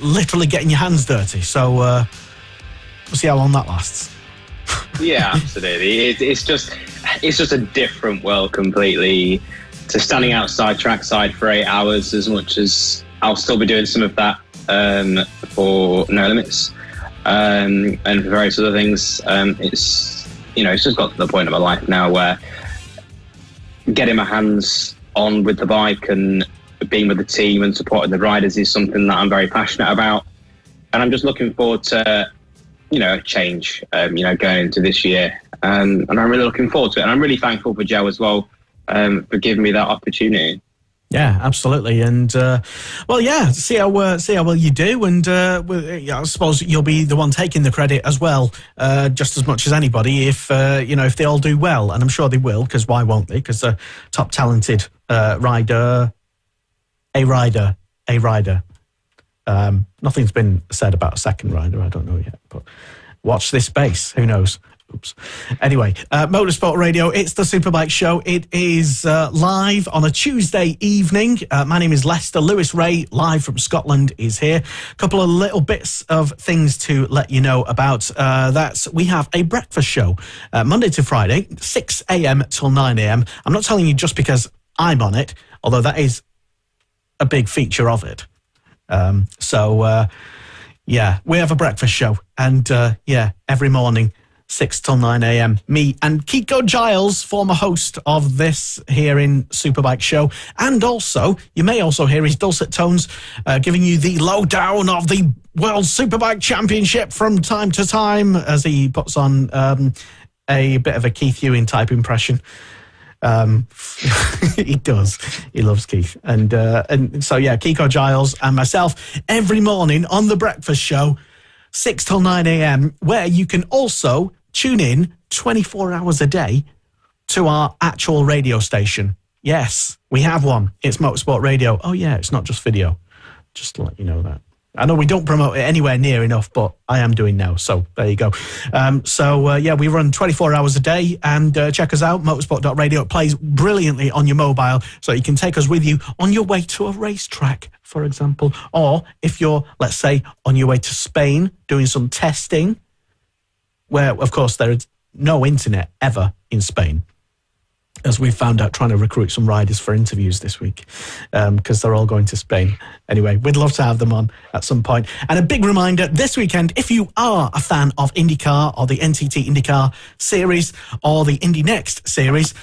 literally getting your hands dirty. So we'll see how long that lasts. Yeah, absolutely. It's just a different world completely to standing outside trackside for 8 hours, as much as I'll still be doing some of that for No Limits and for various other things. It's just got to the point of my life now where getting my hands on with the bike and being with the team and supporting the riders is something that I'm very passionate about. And I'm just looking forward to a change, going into this year. And I'm really looking forward to it. And I'm really thankful for Joe as well for giving me that opportunity. Yeah, absolutely. And, see how well you do. And I suppose you'll be the one taking the credit as well, just as much as anybody, if they all do well. And I'm sure they will, because why won't they? Because they're top talented rider. Nothing's been said about a second rider. I don't know yet, but watch this space. Who knows? Oops. Anyway, Motorsport Radio, it's the Superbike Show. It is live on a Tuesday evening. My name is Lester. Lewis Ray, live from Scotland, is here. A couple of little bits of things to let you know about. That we have a breakfast show, Monday to Friday, 6 a.m. till 9 a.m. I'm not telling you just because I'm on it, although that is a big feature of it. We have a breakfast show, and every morning, 6 till 9 a.m. Me and Kiko Giles, former host of this here in Superbike Show, and also you may also hear his dulcet tones giving you the lowdown of the World Superbike Championship from time to time as he puts on a bit of a Keith Ewing type impression. He does. He loves Keith. And so, Kiko Giles and myself every morning on the breakfast show, 6 till 9 a.m., where you can also tune in 24 hours a day to our actual radio station. Yes, we have one. It's Motorsport Radio. Oh, yeah, it's not just video. Just to let you know that. I know we don't promote it anywhere near enough, but I am doing now. So there you go. We run 24 hours a day, and check us out, motorsport.radio. It plays brilliantly on your mobile, so you can take us with you on your way to a racetrack, for example. Or if you're, let's say, on your way to Spain doing some testing, where, of course, there is no internet ever in Spain, as we found out trying to recruit some riders for interviews this week, because they're all going to Spain. Anyway, we'd love to have them on at some point. And a big reminder, this weekend, if you are a fan of IndyCar or the NTT IndyCar series or the Indy Next series,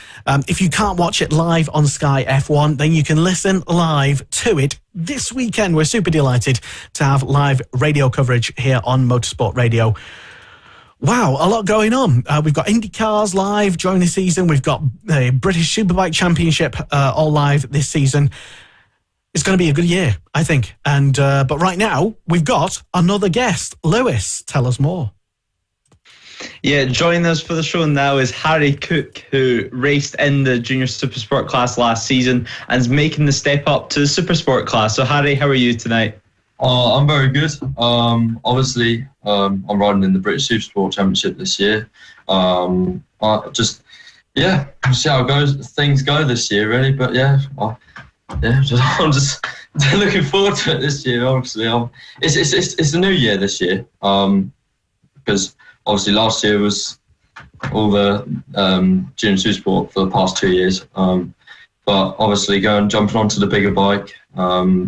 if you can't watch it live on Sky F1, then you can listen live to it this weekend. We're super delighted to have live radio coverage here on Motorsport Radio. Wow, a lot going on. We've got IndyCars live during the season. We've got the British Superbike Championship all live this season. It's going to be a good year, I think. And but right now, we've got another guest. Lewis, tell us more. Yeah, joining us for the show now is Harry Cook, who raced in the Junior Supersport class last season and is making the step up to the Supersport class. So, Harry, how are you tonight? I'm very good. Obviously, I'm riding in the British Supersport Championship this year. We'll see how things go this year, really. But I'm just looking forward to it this year. Obviously, it's a new year this year, because obviously last year was all the Junior Supersport for the past 2 years. but obviously jumping onto the bigger bike,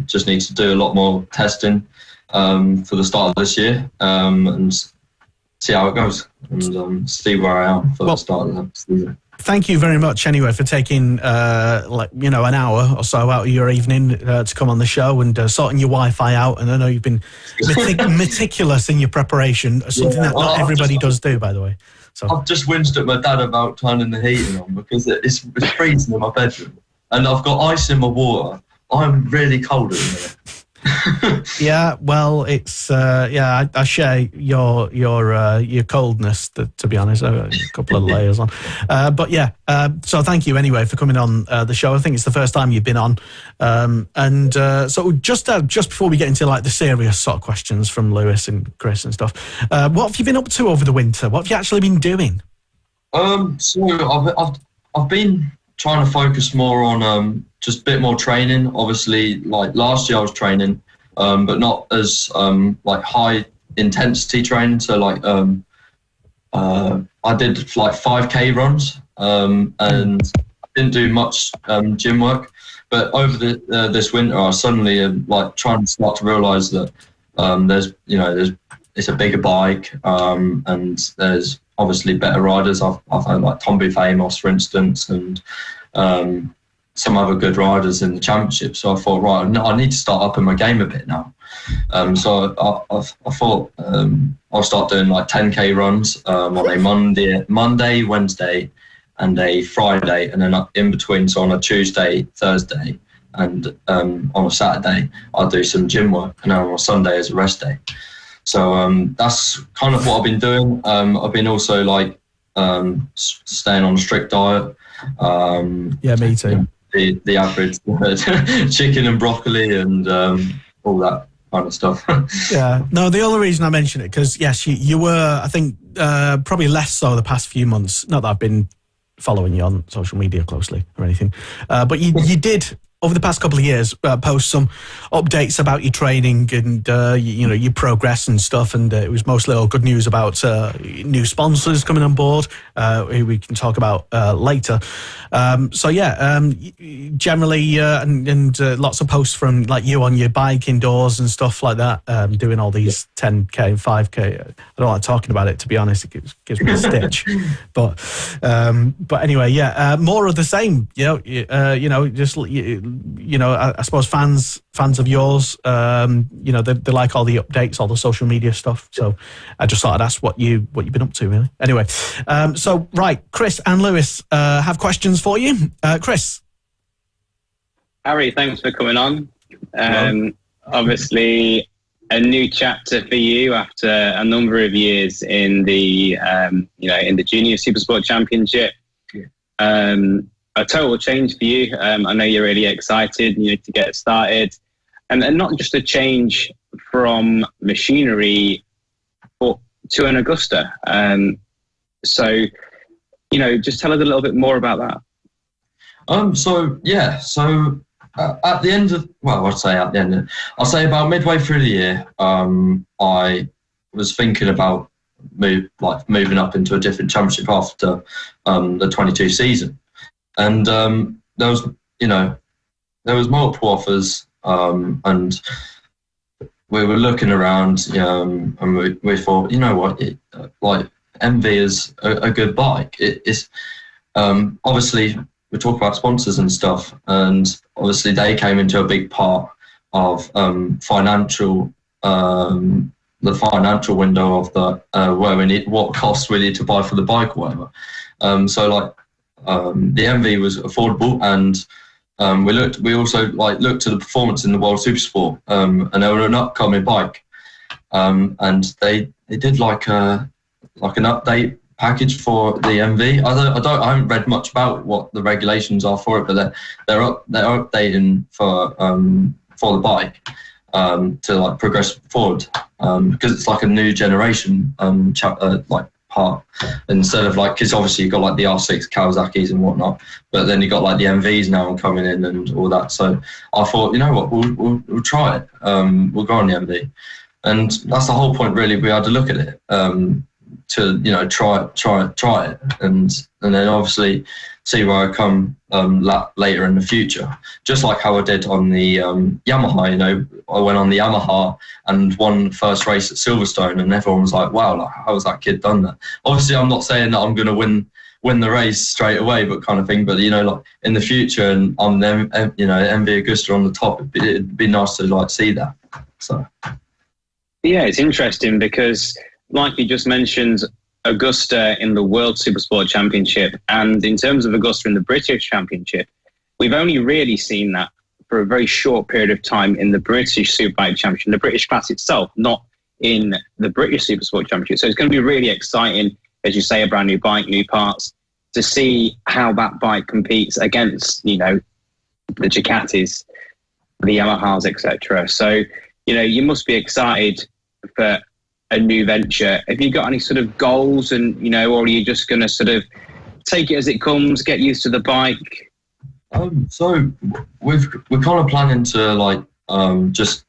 just need to do a lot more testing for the start of this year, and see how it goes, and see where I am for the start of the season. Thank you very much anyway for taking an hour or so out of your evening to come on the show and sorting your Wi-Fi out. And I know you've been meticulous in your preparation, something that not everybody does do, by the way. So I've just whinged at my dad about turning the heating on because it's freezing in my bedroom, and I've got ice in my water. I'm really cold at the minute. Yeah, well, it's I share your coldness. To be honest, a couple of layers on, but yeah. So thank you anyway for coming on the show. I think it's the first time you've been on, and so just before we get into like the serious sort of questions from Lewis and Chris and stuff, what have you been up to over the winter? What have you actually been doing? So I've been trying to focus more on just a bit more training. Obviously, like last year I was training, but not as like high intensity training. So like I did like 5K runs, and I didn't do much gym work. But over this winter, I suddenly like trying to start to realise that it's a bigger bike, and there's obviously better riders. I've had like Tomby Famous, for instance, and some other good riders in the championship. So I thought, right, I need to start upping my game a bit now. So I thought I'll start doing like 10K runs on a Monday, Wednesday, and a Friday, and then in between, so on a Tuesday, Thursday, and on a Saturday, I'll do some gym work, and then on a Sunday is a rest day. So that's kind of what I've been doing. I've been also like staying on a strict diet. Yeah, me too. The average chicken and broccoli and all that kind of stuff. Yeah, no, the only reason I mention it, because yes, you were, I think, probably less so the past few months. Not that I've been following you on social media closely or anything, but you did, over the past couple of years, post some updates about your training and your progress and stuff, and it was mostly all good news about new sponsors coming on board, who we can talk about later. Generally, and lots of posts from like you on your bike indoors and stuff like that, doing all these 10K, 5K. I don't like talking about it, to be honest. It gives me a stitch. But anyway, yeah, more of the same. I suppose fans of yours, they like all the updates, all the social media stuff. So I just thought I'd ask what you've been up to, really. Anyway, so right, Chris and Lewis have questions for you. Chris. Harry, thanks for coming on. Obviously, a new chapter for you after a number of years in the in the Junior Supersport Championship. A total change for you. I know you're really excited to get started, and not just a change from machinery, but to an Augusta. So just tell us a little bit more about that. At the end of, I'll say about midway through the year, I was thinking about moving up into a different championship after the 22 season. And there was multiple offers, and we were looking around, and we thought, MV is a good bike. It's obviously we talk about sponsors and stuff, and obviously they came into a big part of financial, the financial window of the what costs we need to buy for the bike or whatever. The MV was affordable, and we also looked to the performance in the World Supersport, and they were an upcoming bike, and they did like an update package for the MV. I haven't read much about what the regulations are for it, but they're updating for the bike to progress forward, because it's like a new generation part, instead of because obviously you've got the R6 Kawasaki's and whatnot, but then you've got the MVs now coming in and all that. So I thought, we'll try it. We'll go on the MV, and that's the whole point really. We had to look at it. to try it, and then obviously see where I come later in the future. Just like how I did on the Yamaha. I went on the Yamaha and won the first race at Silverstone, and everyone was like, "Wow, like, how has that kid done that?" Obviously, I'm not saying that I'm going to win the race straight away, but kind of thing. But like in the future, and I'm then MV Augusta on the top, it'd be nice to like see that. So yeah, it's interesting because, like you just mentioned, Augusta in the World Supersport Championship, and in terms of Augusta in the British Championship, we've only really seen that for a very short period of time in the British Superbike Championship, the British class itself, not in the British Supersport Championship. So it's going to be really exciting, as you say, a brand new bike, new parts, to see how that bike competes against, the Ducatis, the Yamahas, etc. So, you must be excited for a new venture. Have you got any sort of goals, and or are you just going to sort of take it as it comes, get used to the bike? So we're kind of planning to just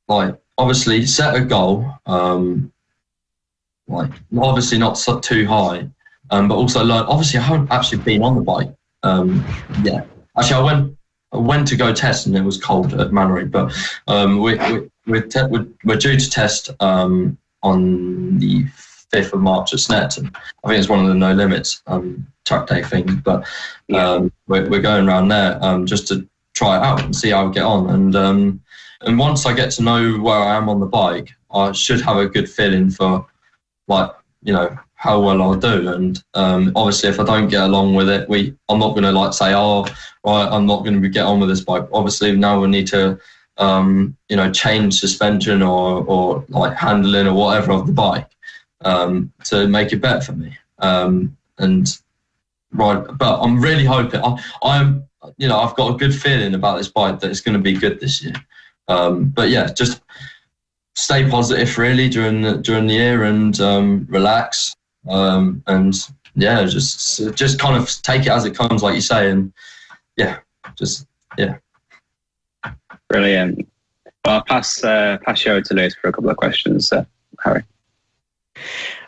obviously set a goal, obviously not too high, but also learn. Obviously, I haven't actually been on the bike yet. Actually, I went to go test, and it was cold at Mannery, but we're due to test on the 5th of March at Snetterton. I think it's one of the no limits track day things, but we're going around there just to try it out and see how I get on. And once I get to know where I am on the bike, I should have a good feeling for how well I'll do. And obviously, if I don't get along with it, I'm not going to say, oh, right, I'm not going to get on with this bike. Obviously, now we need to change suspension or like handling or whatever of the bike to make it better for me. But I'm really hoping I've got a good feeling about this bike that it's going to be good this year. But yeah, just stay positive really during the year and relax. And yeah, just kind of take it as it comes, like you say, and Brilliant. Well, I'll pass you over to Lewis for a couple of questions, Harry.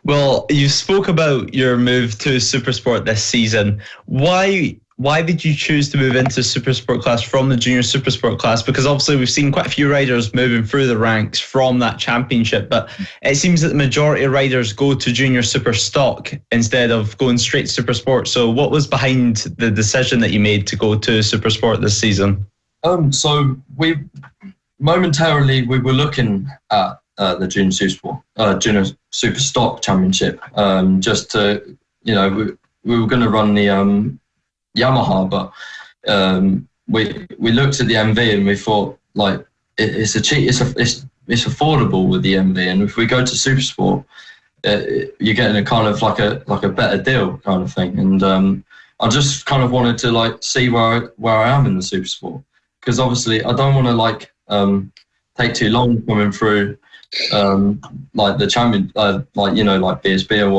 Well, you spoke about your move to Supersport this season. Why did you choose to move into Supersport class from the Junior Supersport class? Because obviously we've seen quite a few riders moving through the ranks from that championship, but it seems that the majority of riders go to Junior Super Stock instead of going straight to Supersport. So what was behind the decision that you made to go to Supersport this season? So we were looking at the Junior Super Stock Championship, just to, we were going to run the Yamaha, but we looked at the MV and we thought it's affordable with the MV, and if we go to Supersport, you're getting a kind of like a better deal kind of thing. And I just kind of wanted to see where I am in the Supersport, because obviously I don't want to take too long coming through the champion, like BSB or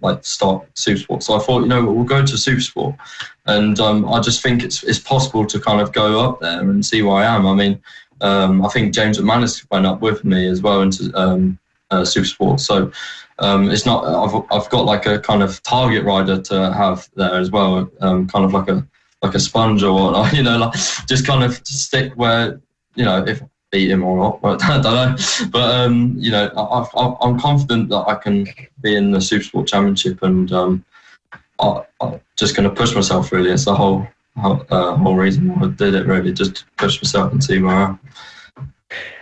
what, stock Supersport. So I thought, we'll go to Supersport, and I just think it's possible to kind of go up there and see where I am. I mean, I think James McManus went up with me as well into Supersport. So it's not. I've got a kind of target rider to have there as well, kind of like a sponge or whatnot. Just kind of stick where if beat him or not, but I don't know. But I'm confident that I can be in the Supersport Championship, and I'm just going to push myself. Really, it's the whole reason why I did it. Really, just to push myself and see where I am.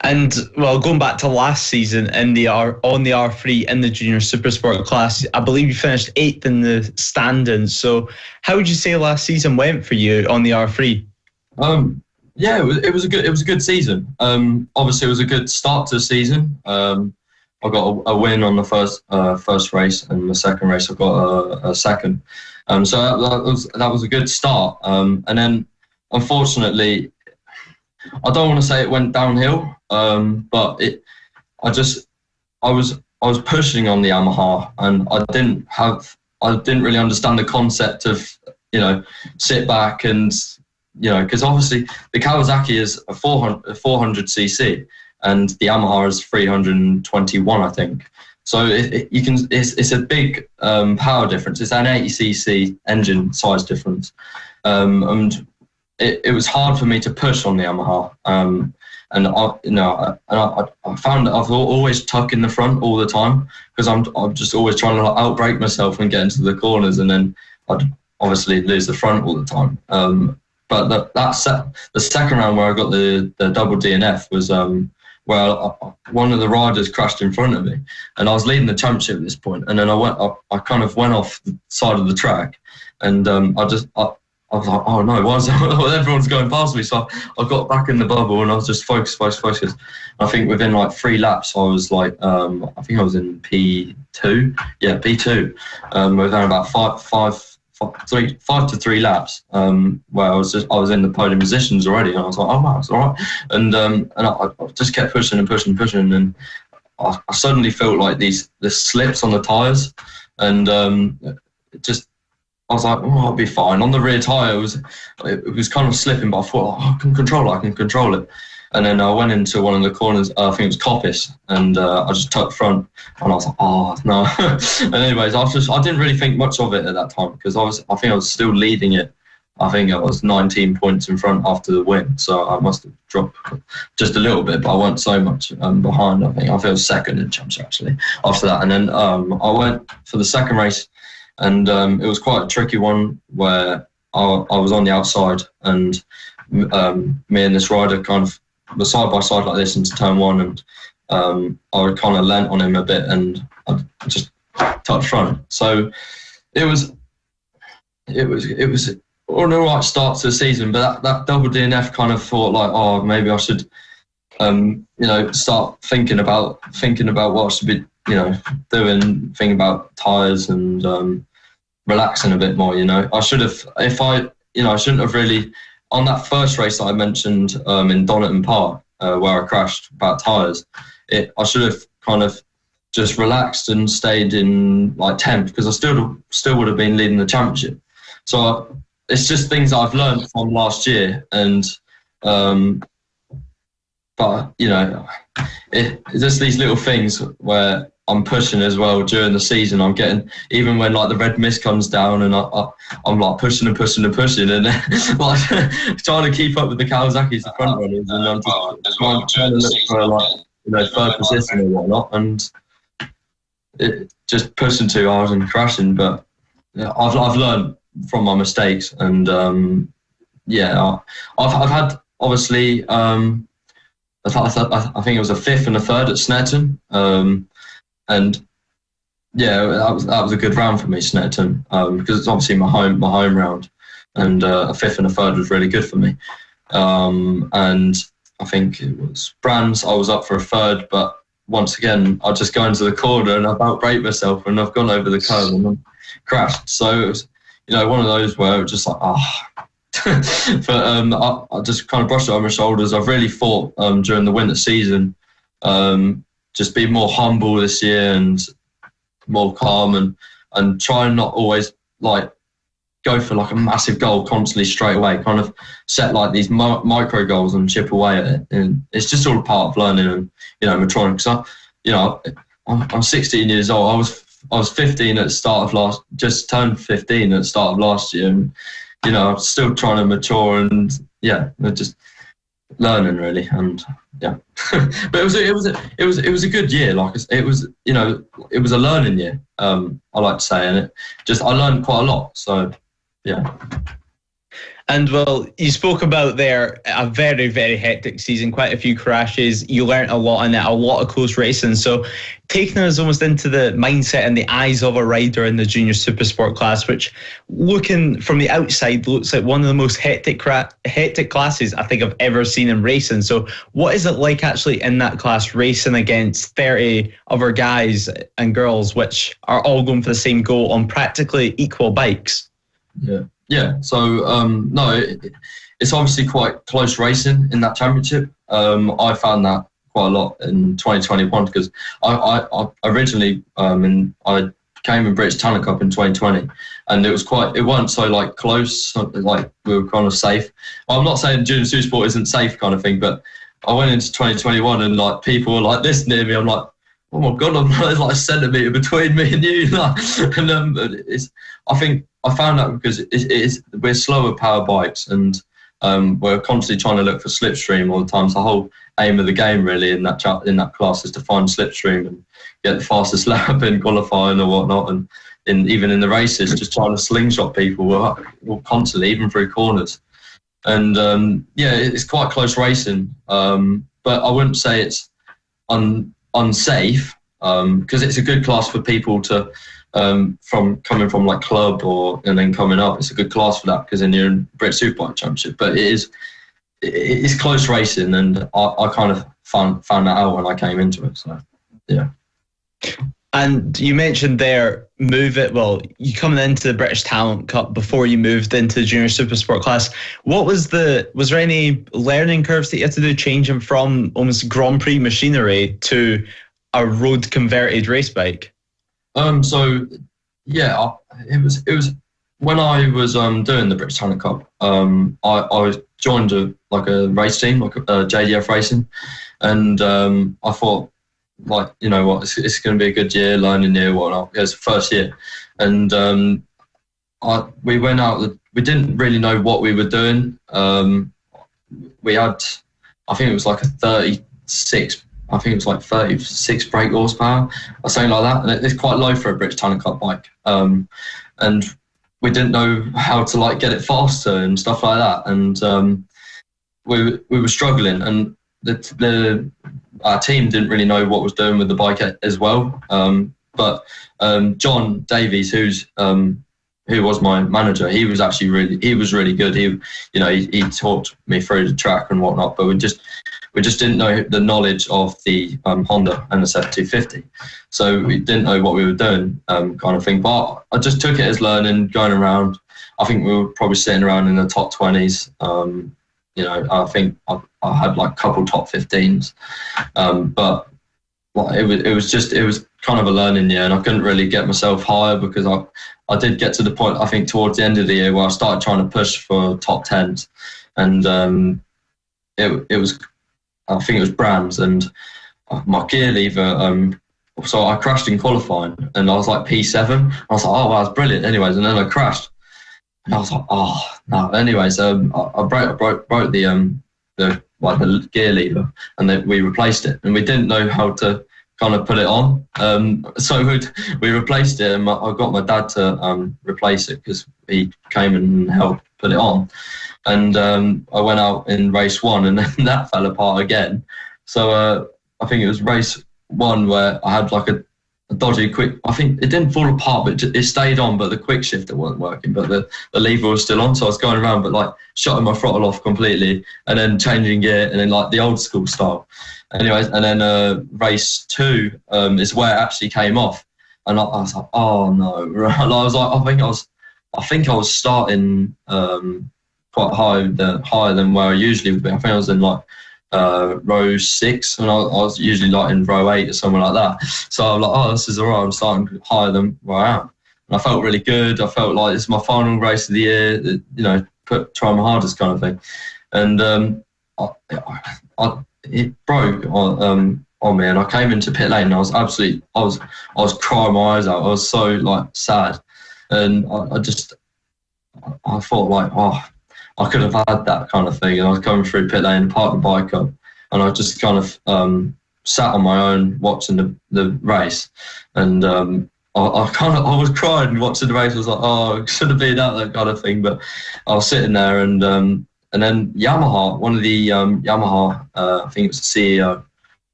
And well, going back to last season on the R3 in the Junior Supersport class, I believe you finished 8th in the standings. So, how would you say last season went for you on the R3? Yeah, it was a good season. Obviously, it was a good start to the season. I got a win on the first race, and the second race I got a second. So that was a good start. And then, unfortunately, I don't want to say it went downhill, but I was pushing on the Yamaha, and I didn't really understand the concept of sit back and. Because obviously the Kawasaki is a 400cc and the Yamaha is 321, I think. So it's a big power difference. It's an 80cc engine size difference, and it was hard for me to push on the Yamaha. And I found that I've always tuck in the front all the time because I'm just always trying to outbrake myself and get into the corners, and then I'd obviously lose the front all the time. But the second round where I got the double DNF was where one of the riders crashed in front of me, and I was leading the championship at this point, and then I kind of went off the side of the track, and I was like, oh no, why is everyone's going past me? So I got back in the bubble and I was just focused. I think within like 3 laps, I was like, I think I was in P2. Yeah, P2. Within about 5 to 3 laps, where I was in the podium positions already, and I was like, oh wow, it's all right. And I just kept pushing, and I suddenly felt like the slips on the tyres, and I was like, oh, I'll be fine. On the rear tyre, it was kind of slipping, but I thought, I can control it. And then I went into one of the corners, I think it was Coppice, and I just tucked front, and I was like, oh, no. And anyways, I didn't really think much of it at that time, because I think I was still leading it. I think I was 19 points in front after the win, so I must have dropped just a little bit, but I wasn't so much behind. I think I was second in championship, actually, after that. And then I went for the second race, and it was quite a tricky one where I was on the outside, and me and this rider kind of were side by side like this into turn one, and I kind of leant on him a bit, and I just touched front. So it was an all right start to the season, but that double DNF kind of thought like, oh, maybe I should start thinking about what I should be doing, thinking about tyres and relaxing a bit more. I should have, I shouldn't have really, on that first race that I mentioned in Donington Park, where I crashed about tyres, I should have kind of just relaxed and stayed in like 10th, because I still would have been leading the championship. So it's just things I've learned from last year, and but it's just these little things where I'm pushing as well during the season. I'm getting, even when like the red mist comes down, and I'm like pushing, and then like trying to keep up with the Kawasaki's, the front runners, and I'm just trying to look for like third position or whatnot, and it just pushing too hard and crashing. But I've learned from my mistakes, and I've had obviously I think it was a 5th and a 3rd at Snetterton. And yeah, that was a good round for me, Snetterton, because it's obviously my home round, and a 5th and a 3rd was really good for me. And I think it was Brands, I was up for a 3rd, but once again, I just go into the corner and I've outbraked myself, and I've gone over the curve and crashed. So it was, one of those where it was just like, but I just kind of brushed it on my shoulders. I've really fought during the winter season, just be more humble this year and more calm, and try and not always like go for like a massive goal constantly straight away. Kind of set like these micro goals and chip away at it. And it's just all part of learning and maturing. Because I'm 16 years old. I was 15 at the start of just turned 15 at the start of last year, and I'm still trying to mature, and just learning really, and but it was a good year. Like it was a learning year. I like to say, and I learned quite a lot. So yeah. And well, you spoke about there a very, very hectic season, quite a few crashes. You learnt a lot in it, a lot of close racing. So taking us almost into the mindset and the eyes of a rider in the junior supersport class, which looking from the outside looks like one of the most hectic classes I think I've ever seen in racing. So what is it like actually in that class racing against 30 other guys and girls, which are all going for the same goal on practically equal bikes? Yeah, so it's obviously quite close racing in that championship. I found that quite a lot in 2021, because I originally I came in British Talent Cup in 2020, and it wasn't so like close, like we were kind of safe. Well, I'm not saying junior supersport isn't safe kind of thing, but I went into 2021 and like people were like this near me. I'm like, oh my God, I'm like a centimetre between me and you. And I found out because we're slower power bikes, and we're constantly trying to look for slipstream all the time. So the whole aim of the game really in that class is to find slipstream and get the fastest lap in qualifying or whatnot, and even in the races, just trying to slingshot people constantly, even through corners. And it's quite close racing, but I wouldn't say it's unsafe, because it's a good class for people to from coming from like club and then coming up. It's a good class for that, because then you're in British Superbike Championship. But it's close racing, and I kind of found that out when I came into it. So yeah. And you mentioned there, you coming into the British Talent Cup before you moved into the Junior Supersport class. Was there any learning curves that you had to do, changing from almost Grand Prix machinery to a road converted race bike? So yeah, it was when I was doing the British Talent Cup. I joined a race team, like JDF Racing, and I thought, like, you know what, it's going to be a good year, learning year, whatnot. It was the first year, and we went out. We didn't really know what we were doing. We had, I think it was like 36 brake horsepower or something like that, and it's quite low for a British Talent Cup bike. And we didn't know how to like get it faster and stuff like that, and we were struggling, and our team didn't really know what was doing with the bike as well. But John Davies, who was my manager, he was really good. He taught me through the track and whatnot, but we just didn't know the knowledge of the Honda and the 7250. So we didn't know what we were doing, kind of thing. But I just took it as learning, going around. I think we were probably sitting around in the top 20s. I think I had like a couple top 15s, but it was kind of a learning year, and I couldn't really get myself higher, because I did get to the point, I think, towards the end of the year where I started trying to push for top 10s, and it was, I think it was Brands, and my gear lever. So I crashed in qualifying, and I was like P7. I was like, oh wow, that's brilliant. Anyways, and then I crashed. And I was like, oh no. Anyways, I broke the gear lever, and then we replaced it, and we didn't know how to kind of put it on. So we replaced it, and I got my dad to replace it, because he came and helped put it on. And I went out in race 1, and then that fell apart again. So I think it was race 1 where I had like a dodgy quick. I think it didn't fall apart, but it stayed on, but the quick shifter wasn't working, but the lever was still on. So I was going around, but like shutting my throttle off completely, and then changing gear, and then like the old school style. Anyways, and then race 2 is where it actually came off, and I was like, oh no. And I was like, I think I was starting quite higher than where I usually would be. I think I was in like row 6, and I was usually like in row 8 or something like that. So I'm like, oh, this is all right. I'm starting higher than where I am, and I felt really good. I felt like it's my final race of the year. Try my hardest kind of thing, and it broke on me, and I came into pit lane, and I was crying my eyes out. I was so like sad, and I thought like, oh, I could have had that kind of thing. And I was coming through pit lane, parked the bike up, and I just kind of sat on my own watching the race, and I was crying watching the race. I was like, oh, it should have been that kind of thing. But I was sitting there, and then Yamaha, one of the Yamaha, I think it was the CEO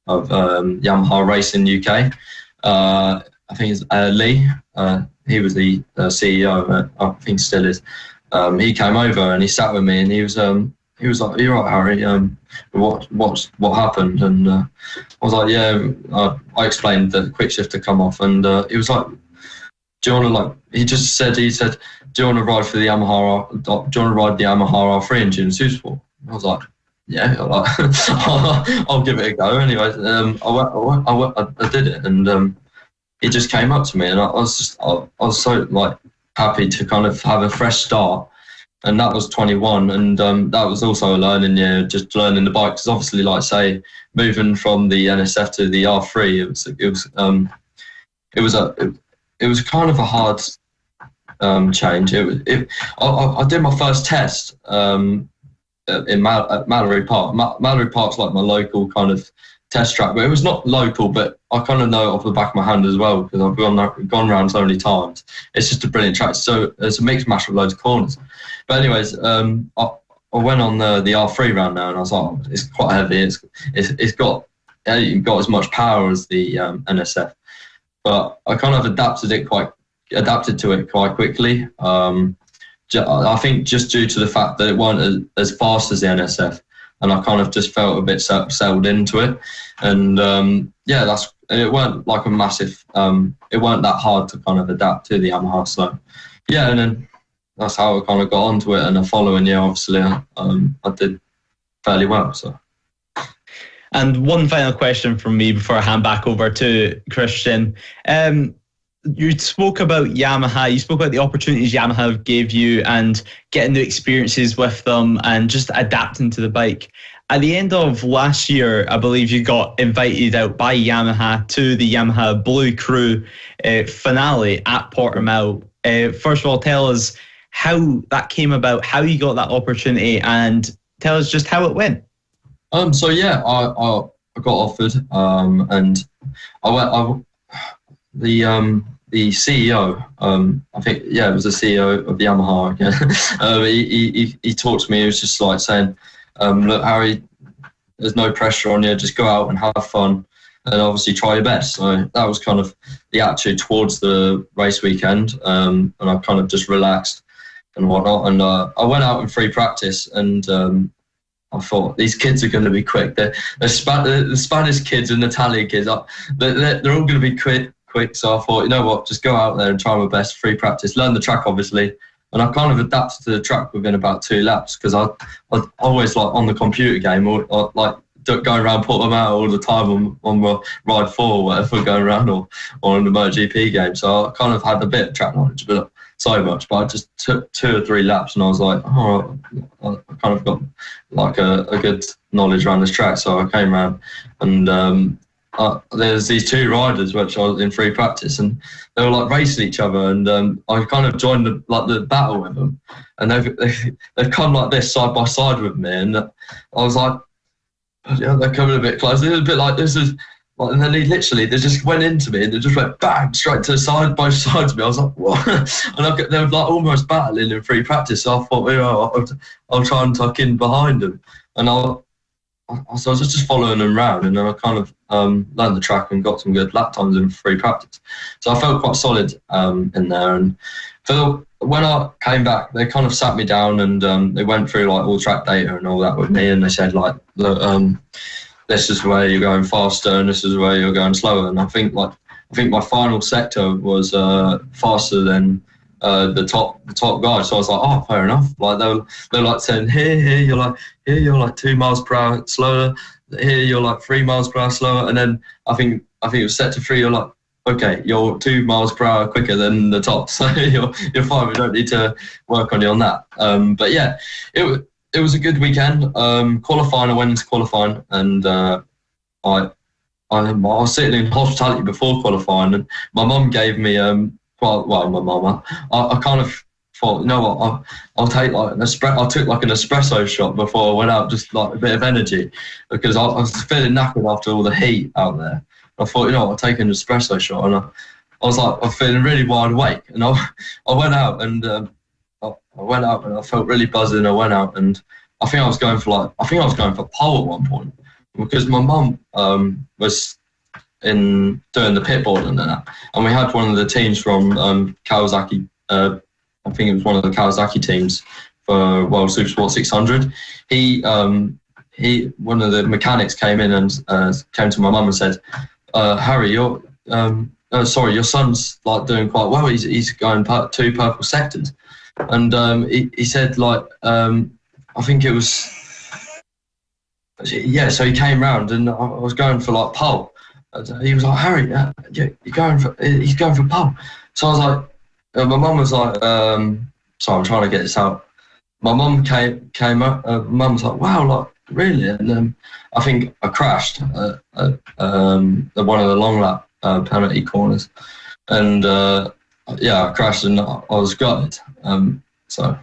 of Yamaha Racing UK. I think it's Lee. He was the CEO of it. I think still is. He came over and he sat with me, and he was like, "You're right, Harry. What happened?" And I was like, "Yeah." I explained that the quick shift had come off, and he was like, "Do you want to like?" He said, "Do you want to ride for the Yamaha? Do you want to ride the Yamaha R3 engine Supersport?" I was like, "Yeah, I'll give it a go." Anyway, I did it, and he just came up to me, and I was so like happy to kind of have a fresh start, and that was 21, and that was also a learning year, just learning the bike. Because obviously, like say, moving from the NSF to the R3, it was kind of a hard change. I did my first test in Mallory Park. Mallory Park's like my local kind of test track, but it was not local, but I kind of know it off the back of my hand as well, because I've gone around so many times. It's just a brilliant track. So it's a mixed match with loads of corners. But anyways, I went on the R3 round now, and I was like, it's quite heavy. It's got as much power as the NSF, but I kind of adapted to it quite quickly. I think just due to the fact that it weren't as fast as the NSF, and I kind of just felt a bit settled into it. And it weren't like a massive, it weren't that hard to kind of adapt to the Yamaha. So yeah, and then that's how I kind of got onto it. And the following year, obviously, I did fairly well. So. And one final question from me before I hand back over to Kristian. You spoke about Yamaha, you spoke about the opportunities Yamaha gave you and getting the experiences with them and just adapting to the bike. At the end of last year, I believe you got invited out by Yamaha to the Yamaha Blue Crew finale at Portimao. First of all, tell us how that came about, how you got that opportunity, and tell us just how it went. So yeah, I got offered, and the CEO, I think, yeah, it was the CEO of the Yamaha again. He talked to me. He was just like saying, "Look, Harry, there's no pressure on you. Just go out and have fun, and obviously try your best." So that was kind of the attitude towards the race weekend, and I kind of just relaxed and whatnot. And I went out in free practice, and I thought, these kids are going to be quick. The Spanish kids and Italian kids, they're all going to be quick. So I thought, you know what, just go out there and try my best, free practice, learn the track obviously. And I kind of adapted to the track within about 2 laps, because I always like on the computer game, or like going around Portimao all the time on my ride 4 or whatever, going around, or on the MotoGP game. So I kind of had a bit of track knowledge, but so much. But I just took 2 or 3 laps, and I was like, oh, I kind of got like a good knowledge around this track. So I came around, and there's these 2 riders which I was in free practice, and they were like racing each other, and I kind of joined the battle with them, and they've come like this side by side with me, and I was like, yeah, they're coming a bit close. It was a bit like this is, like, and then they just went into me, and they just went bang straight to the side by side to me. I was like, what? And they were like almost battling in free practice. So I thought, you know, I'll try and tuck in behind them, and so I was just following them around, and then I kind of learned the track and got some good lap times in free practice. So I felt quite solid in there. And when I came back, they kind of sat me down, and they went through like all track data and all that with me, and they said like, look, this is where you're going faster, and this is where you're going slower. And I think my final sector was faster than the top guy. So I was like, oh, fair enough. Like they're like saying, here you're like 2 miles per hour slower. Here you're like 3 miles per hour slower. And then I think it was set to 3. You're like, okay, you're 2 miles per hour quicker than the top, so you're fine. We don't need to work on you on that. But yeah, it was a good weekend. Qualifying, I went into qualifying, and I was sitting in hospitality before qualifying, and my mum gave me my mum. I kind of thought, you know what, I'll take like I took like an espresso shot before I went out, just like a bit of energy, because I was feeling knackered after all the heat out there. I thought, you know what, I'll take an espresso shot, and I was like, I'm feeling really wide awake, and I went out, and I felt really buzzing. I went out, and I think I was going for pole at one point, because my mum was in doing the pit board and that, and we had one of the teams from Kawasaki. I think it was one of the Kawasaki teams for World Supersport 600. One of the mechanics came in and came to my mum and said, Harry, your son's like doing quite well. He's going 2 purple sectors, and he said like I think it was, yeah. So he came round, and I was going for like pole. He was like, Harry, he's going for pole. So I was like, my mum was like, sorry, I'm trying to get this out. my mum came up. Mum was like, "Wow, like really?" And I think I crashed at one of the long lap penalty corners, and I crashed and I was gutted. So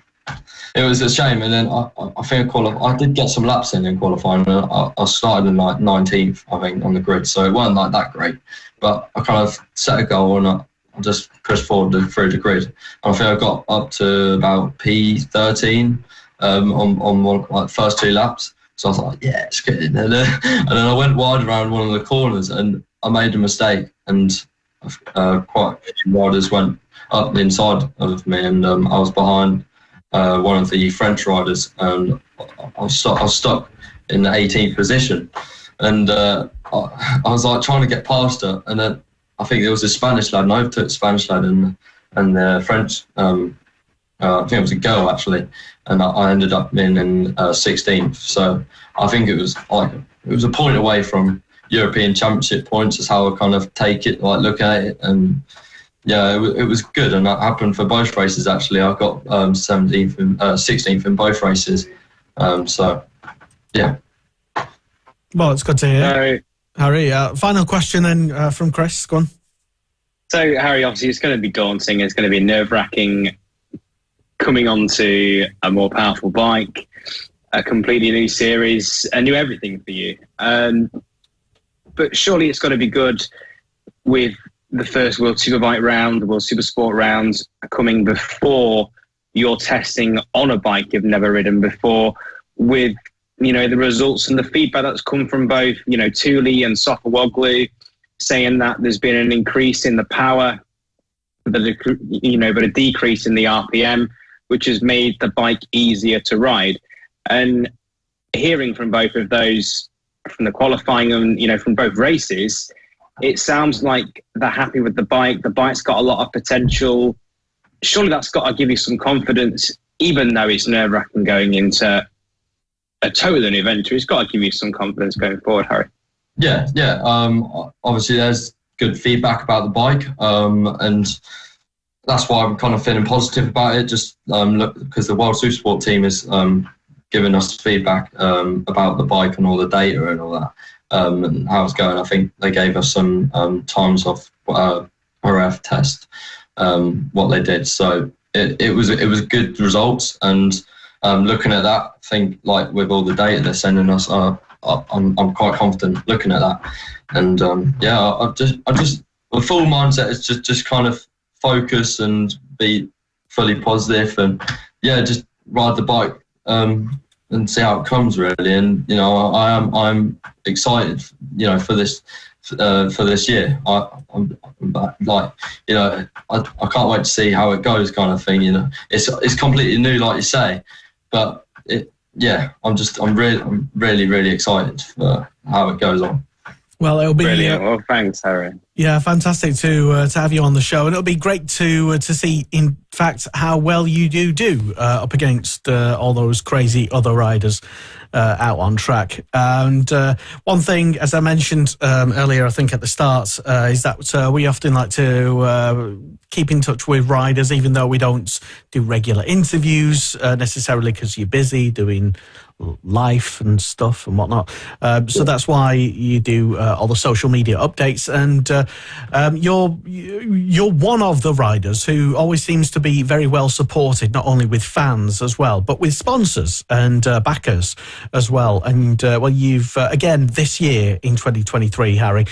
it was a shame. And then I think I did get some laps in qualifying. I started in like 19th, I think, on the grid, so it wasn't like that great. But I kind of set a goal and I just pushed forward through the grid. And I think I got up to about P13 on one, like first 2 laps. So I was like, yeah, it's good. And then I went wide around one of the corners and I made a mistake, and quite a few riders went up the inside of me, and I was behind one of the French riders, and I was stuck in the 18th position, and I was like trying to get past her, and then I think there was a Spanish lad, and I overtook the Spanish lad and the French. I think it was a girl actually, and I ended up in 16th. So I think it was a point away from European Championship points. Is how I kind of take it, like look at it, and yeah, it was good, and that happened for both races actually. I got 17th and 16th in both races. So yeah. Well, it's good to hear. Harry, final question then from Chris. Go on. So Harry, obviously it's going to be daunting. It's going to be nerve-wracking coming onto a more powerful bike, a completely new series, a new everything for you. But surely it's got to be good with the first World Superbike round, the World Supersport round coming before you're testing on a bike you've never ridden before, with, you know, the results and the feedback that's come from both, you know, Thule and Sofawoglu saying that there's been an increase in the power, but a decrease in the RPM, which has made the bike easier to ride. And hearing from both of those, from the qualifying and, you know, from both races, it sounds like they're happy with the bike. The bike's got a lot of potential. Surely that's got to give you some confidence, even though it's nerve-wracking going into a totally new venture. It's got to give you some confidence going forward, Harry. Yeah. Obviously, there's good feedback about the bike, and that's why I'm kind of feeling positive about it. Just because the World Supersport team is giving us feedback about the bike and all the data and all that, and how it's going. I think they gave us some times off RF test, what they did. So it was good results, and looking at that, I think like with all the data they're sending us, I'm quite confident looking at that. And I just the full mindset is just kind of focus and be fully positive, and just ride the bike and see how it comes really. And you know, I'm excited, you know, for this year. I'm like, you know, I can't wait to see how it goes, kind of thing. You know, it's completely new, like you say, but I'm really excited for how it goes on. Well, it'll be brilliant. Well, thanks, Harry. Yeah, fantastic to have you on the show, and it'll be great to see, in fact, how well you do up against all those crazy other riders out on track. And one thing, as I mentioned earlier, I think at the start, is that we often like to keep in touch with riders, even though we don't do regular interviews necessarily because you're busy doing life and stuff and whatnot. So that's why you do all the social media updates, and you're one of the riders who always seems to be very well supported, not only with fans as well, but with sponsors and backers as well. And you've again this year in 2023, Harry,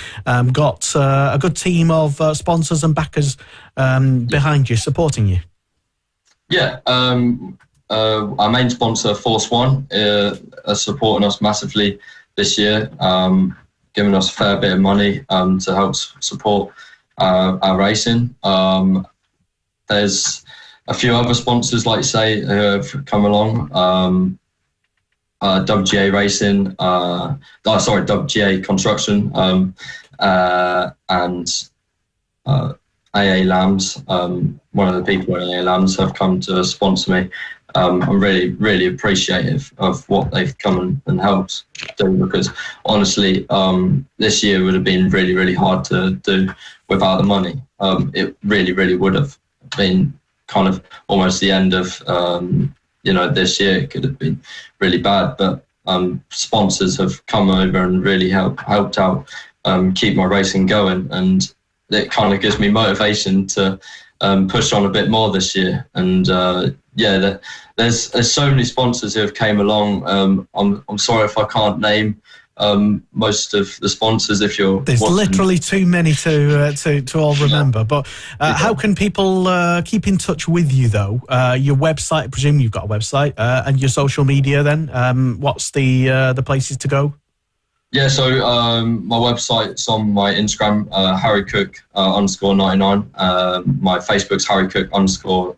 got a good team of sponsors and backers behind you, supporting you. Yeah. Our main sponsor, Force One, are supporting us massively this year, giving us a fair bit of money to help support our racing. There's a few other sponsors, like you say, who have come along. WGA Racing, WGA Construction, and AA Lambs. One of the people in AA Lambs have come to sponsor me. I'm really appreciative of what they've come and helped do, because honestly, this year would have been really hard to do without the money. It really would have been kind of almost the end of this year it could have been really bad, but sponsors have come over and really helped out keep my racing going, and it kind of gives me motivation to push on a bit more this year. And there's so many sponsors who have came along. I'm sorry if I can't name most of the sponsors. If you're there's watching. Literally too many to all remember. But how can people keep in touch with you though? Your website, I presume you've got a website, and your social media. Then what's the places to go? Yeah, so my website's on my Instagram, Harry Cook _99. My Facebook's Harry Cook _racing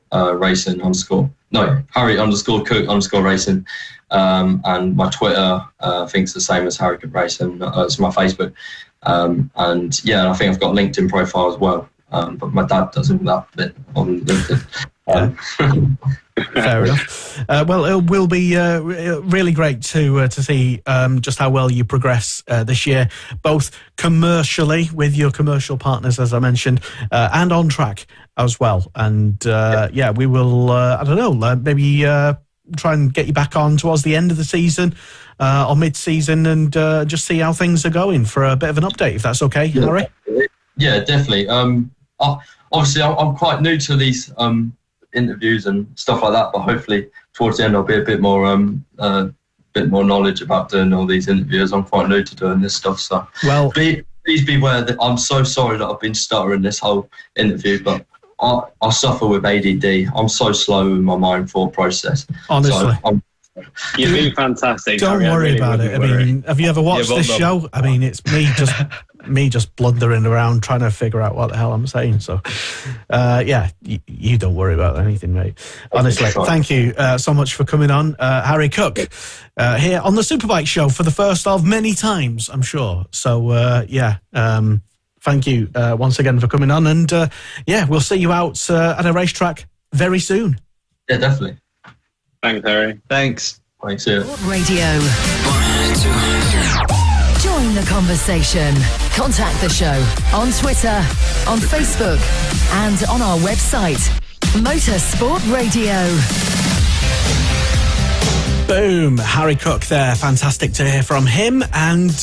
Harry _Cook _racing. And my Twitter, I think it's the same as Harry Cook Racing. It's my Facebook. And I think I've got a LinkedIn profile as well. But my dad does all that bit on LinkedIn. Fair enough. Well, it will be really great to see just how well you progress this year, both commercially with your commercial partners, as I mentioned, and on track as well. And we will, I don't know, maybe try and get you back on towards the end of the season or mid-season and just see how things are going for a bit of an update, if that's okay, Harry? Yeah, definitely. Obviously, I'm quite new to these interviews and stuff like that, but hopefully towards the end I'll be a bit more knowledge about doing all these interviews. I'm quite new to doing this stuff, so please beware that I'm so sorry that I've been stuttering this whole interview, but I suffer with ADD. I'm so slow in my mind thought process. Honestly. So you've been fantastic. Don't worry about it. I mean, have you ever watched this show? I mean, it's me just blundering around trying to figure out what the hell I'm saying. So, you don't worry about anything, mate. Honestly, thank you so much for coming on. Harry Cook here on the Superbike Show for the first of many times, I'm sure. So, thank you once again for coming on. And, we'll see you out at a racetrack very soon. Yeah, definitely. Thanks, Harry. Thanks, yeah. Radio. Join the conversation. Contact the show on Twitter, on Facebook, and on our website, Motorsport Radio. Boom. Harry Cook there. Fantastic to hear from him. And,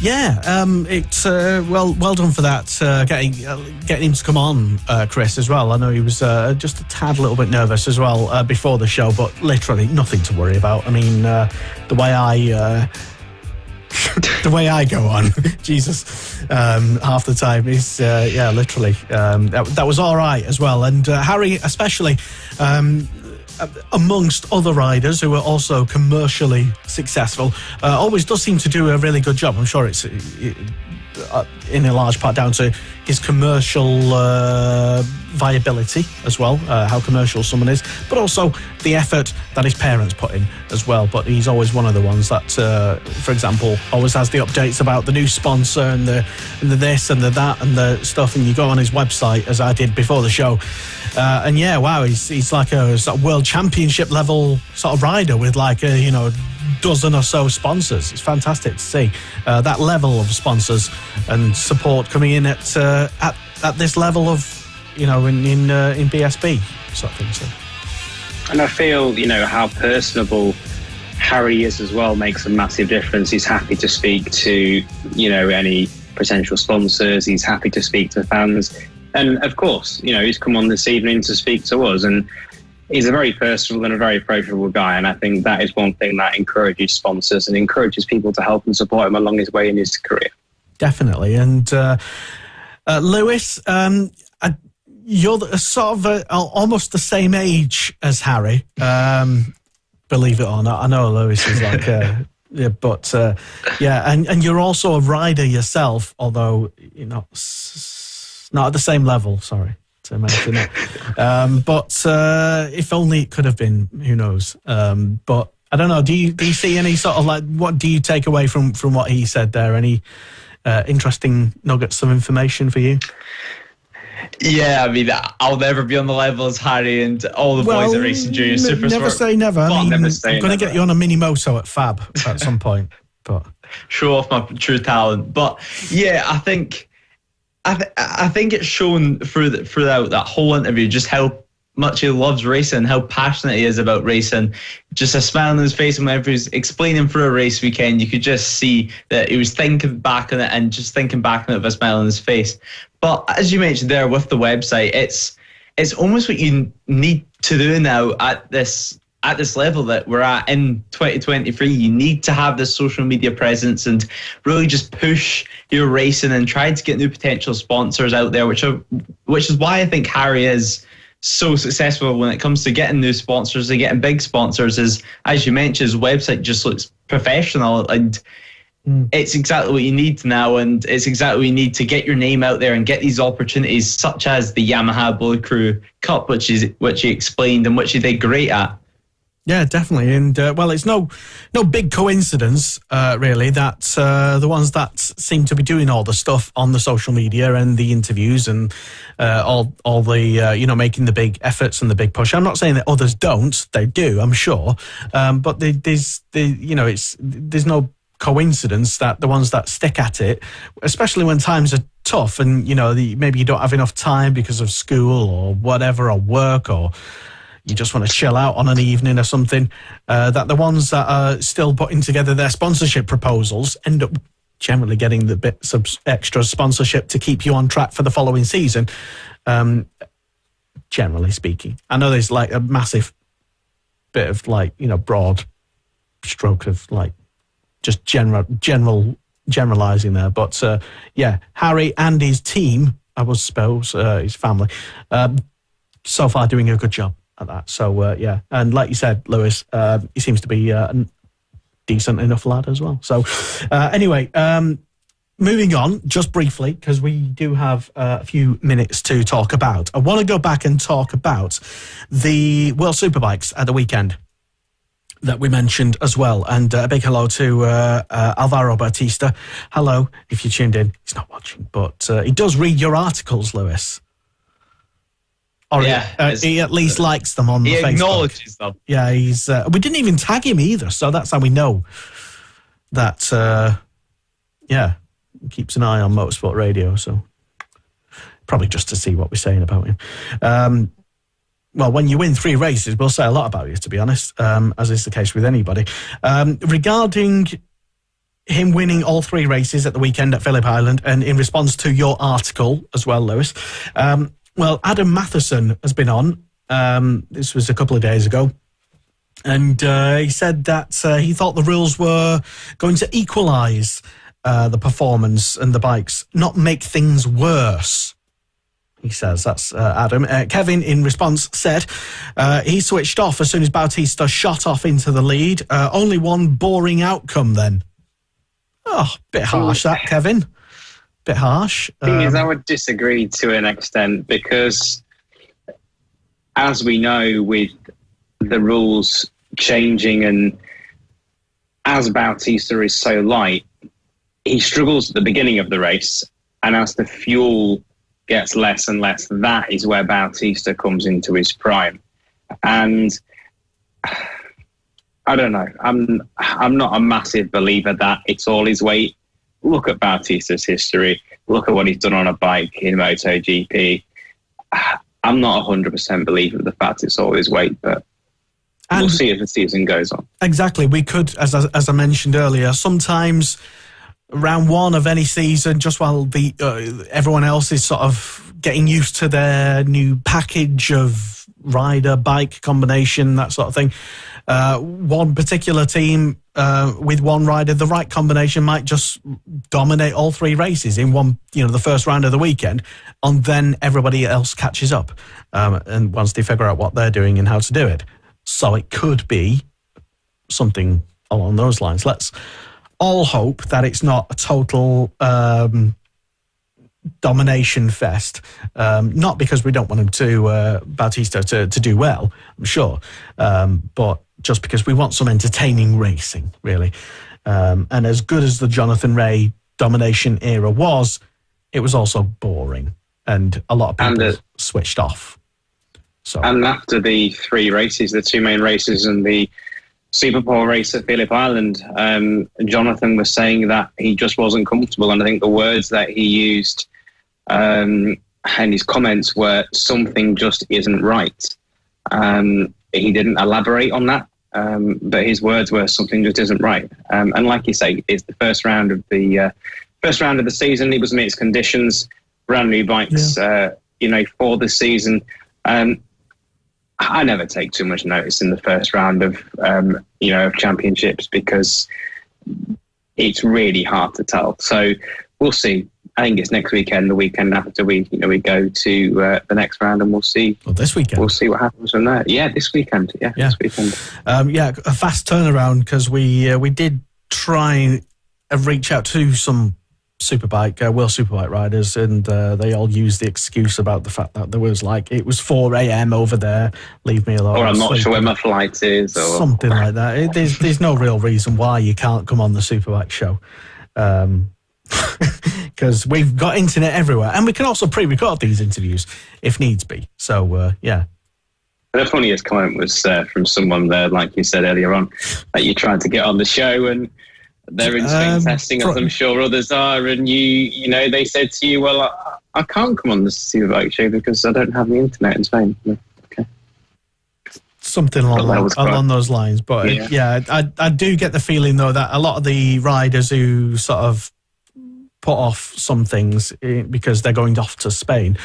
it's well done for that, getting him to come on, Chris, as well. I know he was just a tad little bit nervous as well before the show, but literally nothing to worry about. I mean, the way I go on, Jesus, half the time is literally that was all right as well. And Harry, especially. Amongst other riders who are also commercially successful, always does seem to do a really good job. I'm sure it's in a large part down to his commercial viability as well, how commercial someone is, but also the effort that his parents put in as well. But he's always one of the ones that, for example, always has the updates about the new sponsor and the this and the that and the stuff. And you go on his website, as I did before the show, he's like a sort of world championship level sort of rider with like a dozen or so sponsors. It's fantastic to see that level of sponsors and support coming in at this level of in BSB sort of thing. So. And I feel how personable Harry is as well makes a massive difference. He's happy to speak to any potential sponsors. He's happy to speak to fans. And of course, he's come on this evening to speak to us, and he's a very personal and a very approachable guy. And I think that is one thing that encourages sponsors and encourages people to help and support him along his way in his career. Definitely. And Lewis, you're sort of almost the same age as Harry, believe it or not. I know Lewis is like... and you're also a rider yourself, although you're not at the same level, sorry to mention it. But if only it could have been, who knows. But I don't know, do you see any sort of what do you take away from what he said there? Any interesting nuggets of information for you? Yeah, I mean, I'll never be on the level as Harry and all the boys at Racing Junior Supersport. Never say never. I'm going to get you on a mini moto at Fab at some point. But show off my true talent. But yeah, I think it's shown throughout that whole interview just how much he loves racing, how passionate he is about racing. Just a smile on his face, and whenever he's explaining for a race weekend, you could just see that he was thinking back on it and just thinking back on it with a smile on his face. But as you mentioned there with the website, it's almost what you need to do now at this level that we're at in 2023. You need to have this social media presence and really just push your racing and try to get new potential sponsors out there, which is why I think Harry is so successful when it comes to getting new sponsors and getting big sponsors. Is, as you mentioned, his website just looks professional, and it's exactly what you need now, and it's exactly what you need to get your name out there and get these opportunities, such as the Yamaha Blue Crew Cup, which he explained and which he did great at. Yeah, definitely. And, well, it's no big coincidence, really, that the ones that seem to be doing all the stuff on the social media and the interviews and all the, making the big efforts and the big push. I'm not saying that others don't. They do, I'm sure. But there's no coincidence that the ones that stick at it, especially when times are tough and, maybe you don't have enough time because of school or whatever, or work, or you just want to chill out on an evening or something, that the ones that are still putting together their sponsorship proposals end up generally getting the bits of extra sponsorship to keep you on track for the following season, generally speaking. I know there's like a massive bit of broad stroke of just generalizing there. But Harry and his team, I would suppose, his family, so far doing a good job at that. So, and like you said, Lewis, he seems to be a decent enough lad as well. So, anyway, moving on, just briefly, because we do have a few minutes to talk about. I want to go back and talk about the World Superbikes at the weekend that we mentioned as well. And a big hello to Alvaro Bautista. Hello, if you tuned in. He's not watching, but he does read your articles, Lewis. Or he at least likes them on the Facebook. He acknowledges them. Yeah, we didn't even tag him either, so that's how we know that, he keeps an eye on Motorsport Radio, so probably just to see what we're saying about him. Well, when you win 3 races, we'll say a lot about you, to be honest, as is the case with anybody. Regarding him winning all 3 races at the weekend at Phillip Island, and in response to your article as well, Lewis, well, Adam Matheson has been on. This was a couple of days ago. And he said that he thought the rules were going to equalise the performance and the bikes, not make things worse. He says, that's Adam. Kevin, in response, said he switched off as soon as Bautista shot off into the lead. Only one boring outcome then. Oh, bit harsh that, Kevin. Bit harsh. Thing is, I would disagree to an extent, because as we know, with the rules changing, and as Bautista is so light, he struggles at the beginning of the race, and as the fuel gets less and less, that is where Bautista comes into his prime. And I don't know, I'm not a massive believer that it's all his weight. Look at Bautista's history. Look at what he's done on a bike in MotoGP. I'm not 100% believer of the fact it's all his weight, but we'll see if the season goes on. Exactly. We could, as I mentioned earlier, sometimes round 1 of any season, just while everyone else is sort of getting used to their new package of rider, bike combination, that sort of thing, one particular team with one rider, the right combination might just dominate all 3 races in one, the first round of the weekend, and then everybody else catches up. And once they figure out what they're doing and how to do it. So it could be something along those lines. Let's all hope that it's not a total domination fest. Not because we don't want him to, Bautista, to do well, I'm sure, but just because we want some entertaining racing, really. And as good as the Jonathan Rea domination era was, it was also boring, and a lot of people switched off. So, and after the 3 races, the 2 main races and the Superbike race at Phillip Island, Jonathan was saying that he just wasn't comfortable, and I think the words that he used and his comments were, something just isn't right. He didn't elaborate on that, but his words were something just isn't right. And like you say, it's the first round of the season. It was mixed conditions, brand new bikes, for the season. I never take too much notice in the first round of championships because it's really hard to tell. So we'll see. I think it's next weekend, the weekend after we go to the next round, and we'll see. Well, this weekend. We'll see what happens from there. Yeah, this weekend. Yeah. This weekend. A fast turnaround because we did try and reach out to some World Superbike riders, and they all used the excuse about the fact that there was it was 4 a.m. over there. Leave me alone. Or I'm not sure where my flight is, or something like that. There's no real reason why you can't come on the Superbike Show. Because we've got internet everywhere, and we can also pre-record these interviews if needs be. So, yeah. The funniest comment was from someone there, like you said earlier on, that you tried to get on the show and they're in Spain testing, as I'm sure others are, and they said to you, well, I can't come on the Superbike Show because I don't have the internet in Spain. Okay. Something along those lines. But, I do get the feeling, though, that a lot of the riders who sort of put off some things because they're going off to Spain.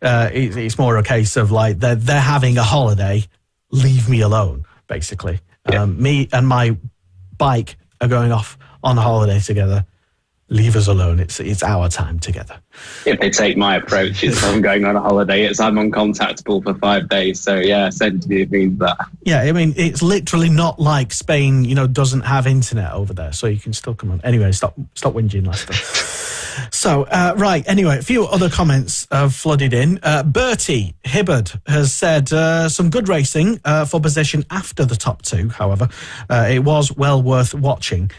It's more a case of they're having a holiday, leave me alone, basically. Yeah. Me and my bike are going off on a holiday together. Leave us alone. It's our time together. If they take my approach, it's I'm going on a holiday. It's I'm uncontactable for 5 days. So yeah, essentially it means that. Yeah, I mean it's literally not like Spain, doesn't have internet over there, so you can still come on. Anyway, stop whinging, Lester. So right, anyway, a few other comments have flooded in. Bertie Hibbard has said some good racing for position after the top two. However, it was well worth watching.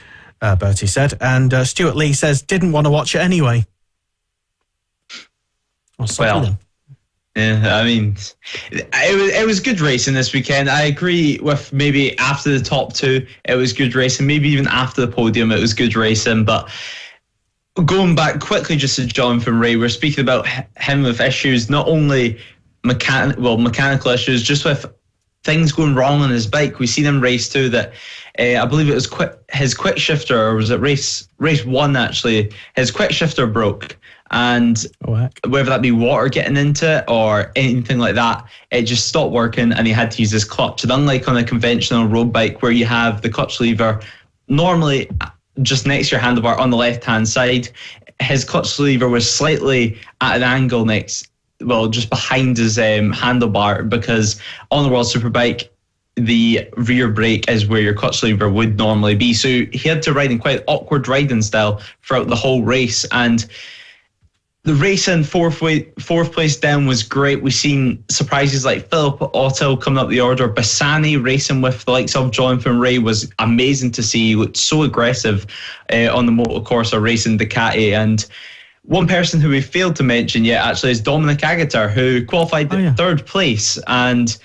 Bertie said, and Stuart Lee says didn't want to watch it anyway. Well, yeah, I mean, it was good racing this weekend. I agree with maybe after the top two, it was good racing. Maybe even after the podium, it was good racing. But going back quickly just to Jonathan Rea, we're speaking about him with issues, not only mechanical issues, just with things going wrong on his bike. We've seen him race too that I believe it was his quick shifter, or was it race one actually, his quick shifter broke, and whether that be water getting into it or anything like that, it just stopped working and he had to use his clutch. And unlike on a conventional road bike where you have the clutch lever normally just next to your handlebar on the left hand side, his clutch lever was slightly at an angle just behind his handlebar, because on the World Superbike, the rear brake is where your clutch lever would normally be. So he had to ride in quite awkward riding style throughout the whole race. And the race in fourth place down was great. We've seen surprises like Philip Otto coming up the order. Bassani racing with the likes of Jonathan Rea was amazing to see. He looked so aggressive on the Motocorsa racing Ducati. And one person who we failed to mention yet actually is Dominic Agatar, who qualified third place, and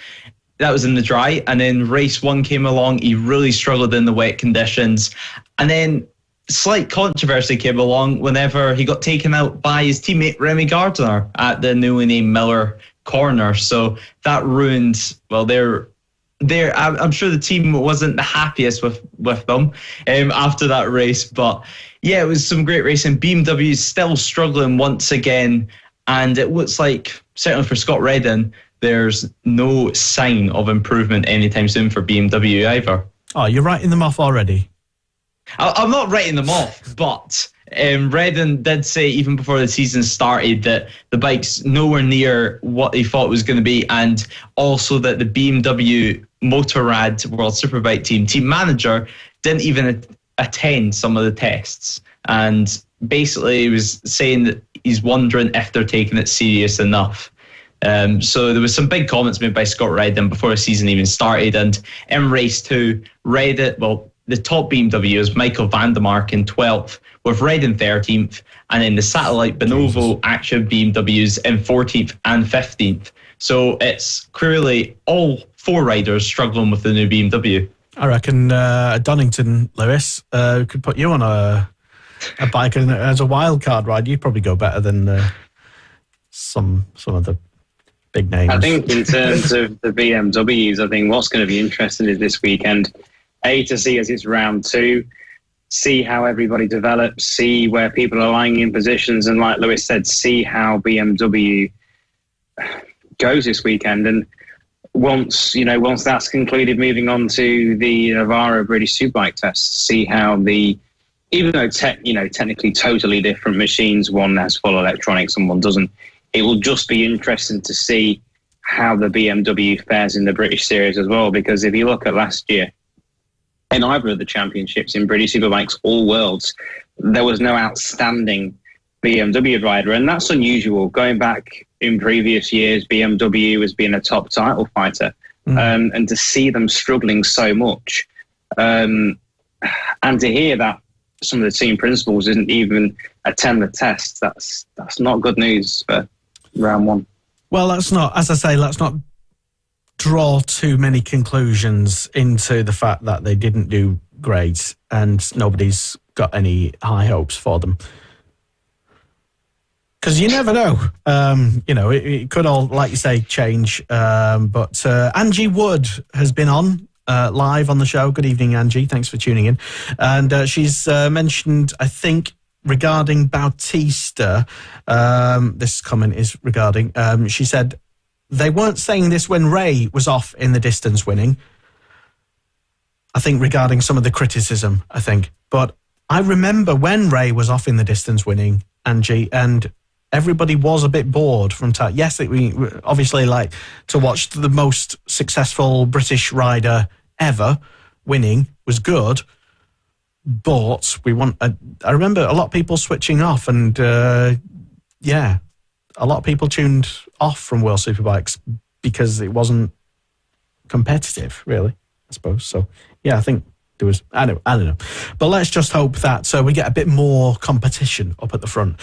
that was in the dry. And then race one came along. He really struggled in the wet conditions. And then slight controversy came along whenever he got taken out by his teammate Remy Gardner at the newly named Miller corner. So that ruined, I'm sure the team wasn't the happiest with them after that race. But yeah, it was some great racing. BMW is still struggling once again. And it looks like, certainly for Scott Reddin, there's no sign of improvement anytime soon for BMW either. Oh, you're writing them off already? I'm not writing them off, but Reddin did say even before the season started that the bike's nowhere near what he thought it was going to be, and also that the BMW Motorrad World Superbike team manager didn't even attend some of the tests. And basically he was saying that he's wondering if they're taking it serious enough. So there was some big comments made by Scott Reddin before the season even started. And in race two, the top BMW is Michael Vandermark in 12th, with Reddin 13th, and then the satellite Bonovo Action BMWs in 14th and 15th. So it's clearly all four riders struggling with the new BMW. I reckon Donington, Lewis, could put you on a bike as a wild card ride. You'd probably go better than some of the big names. I think in terms of the BMWs, I think what's going to be interesting is this weekend, to see as it's round 2, see how everybody develops, see where people are lying in positions, and like Lewis said, see how BMW goes this weekend. And once that's concluded, moving on to the Alvaro British Superbike tests, see how even though technically totally different machines, one has full electronics and one doesn't, it will just be interesting to see how the BMW fares in the British Series as well. Because if you look at last year, in either of the championships in British Superbikes, all worlds, there was no outstanding BMW rider, and that's unusual. Going back in previous years, BMW has been a top title fighter, and to see them struggling so much, and to hear that some of the team principals didn't even attend the test, that's not good news for round 1. Well, let's not draw too many conclusions into the fact that they didn't do great and nobody's got any high hopes for them. Because you never know. It could all, like you say, change. But Angie Wood has been on live on the show. Good evening, Angie. Thanks for tuning in. And she's mentioned, I think, regarding Bautista, this comment is regarding, she said, they weren't saying this when Ray was off in the distance winning. I think regarding some of the criticism, But I remember when Ray was off in the distance winning, Angie, and everybody was a bit bored from time. Yes, we obviously like to watch the most successful British rider ever winning was good, but I remember a lot of people switching off, and a lot of people tuned off from World Superbikes because it wasn't competitive, really, I suppose. So, yeah, I think there was, I don't know. But let's just hope that we get a bit more competition up at the front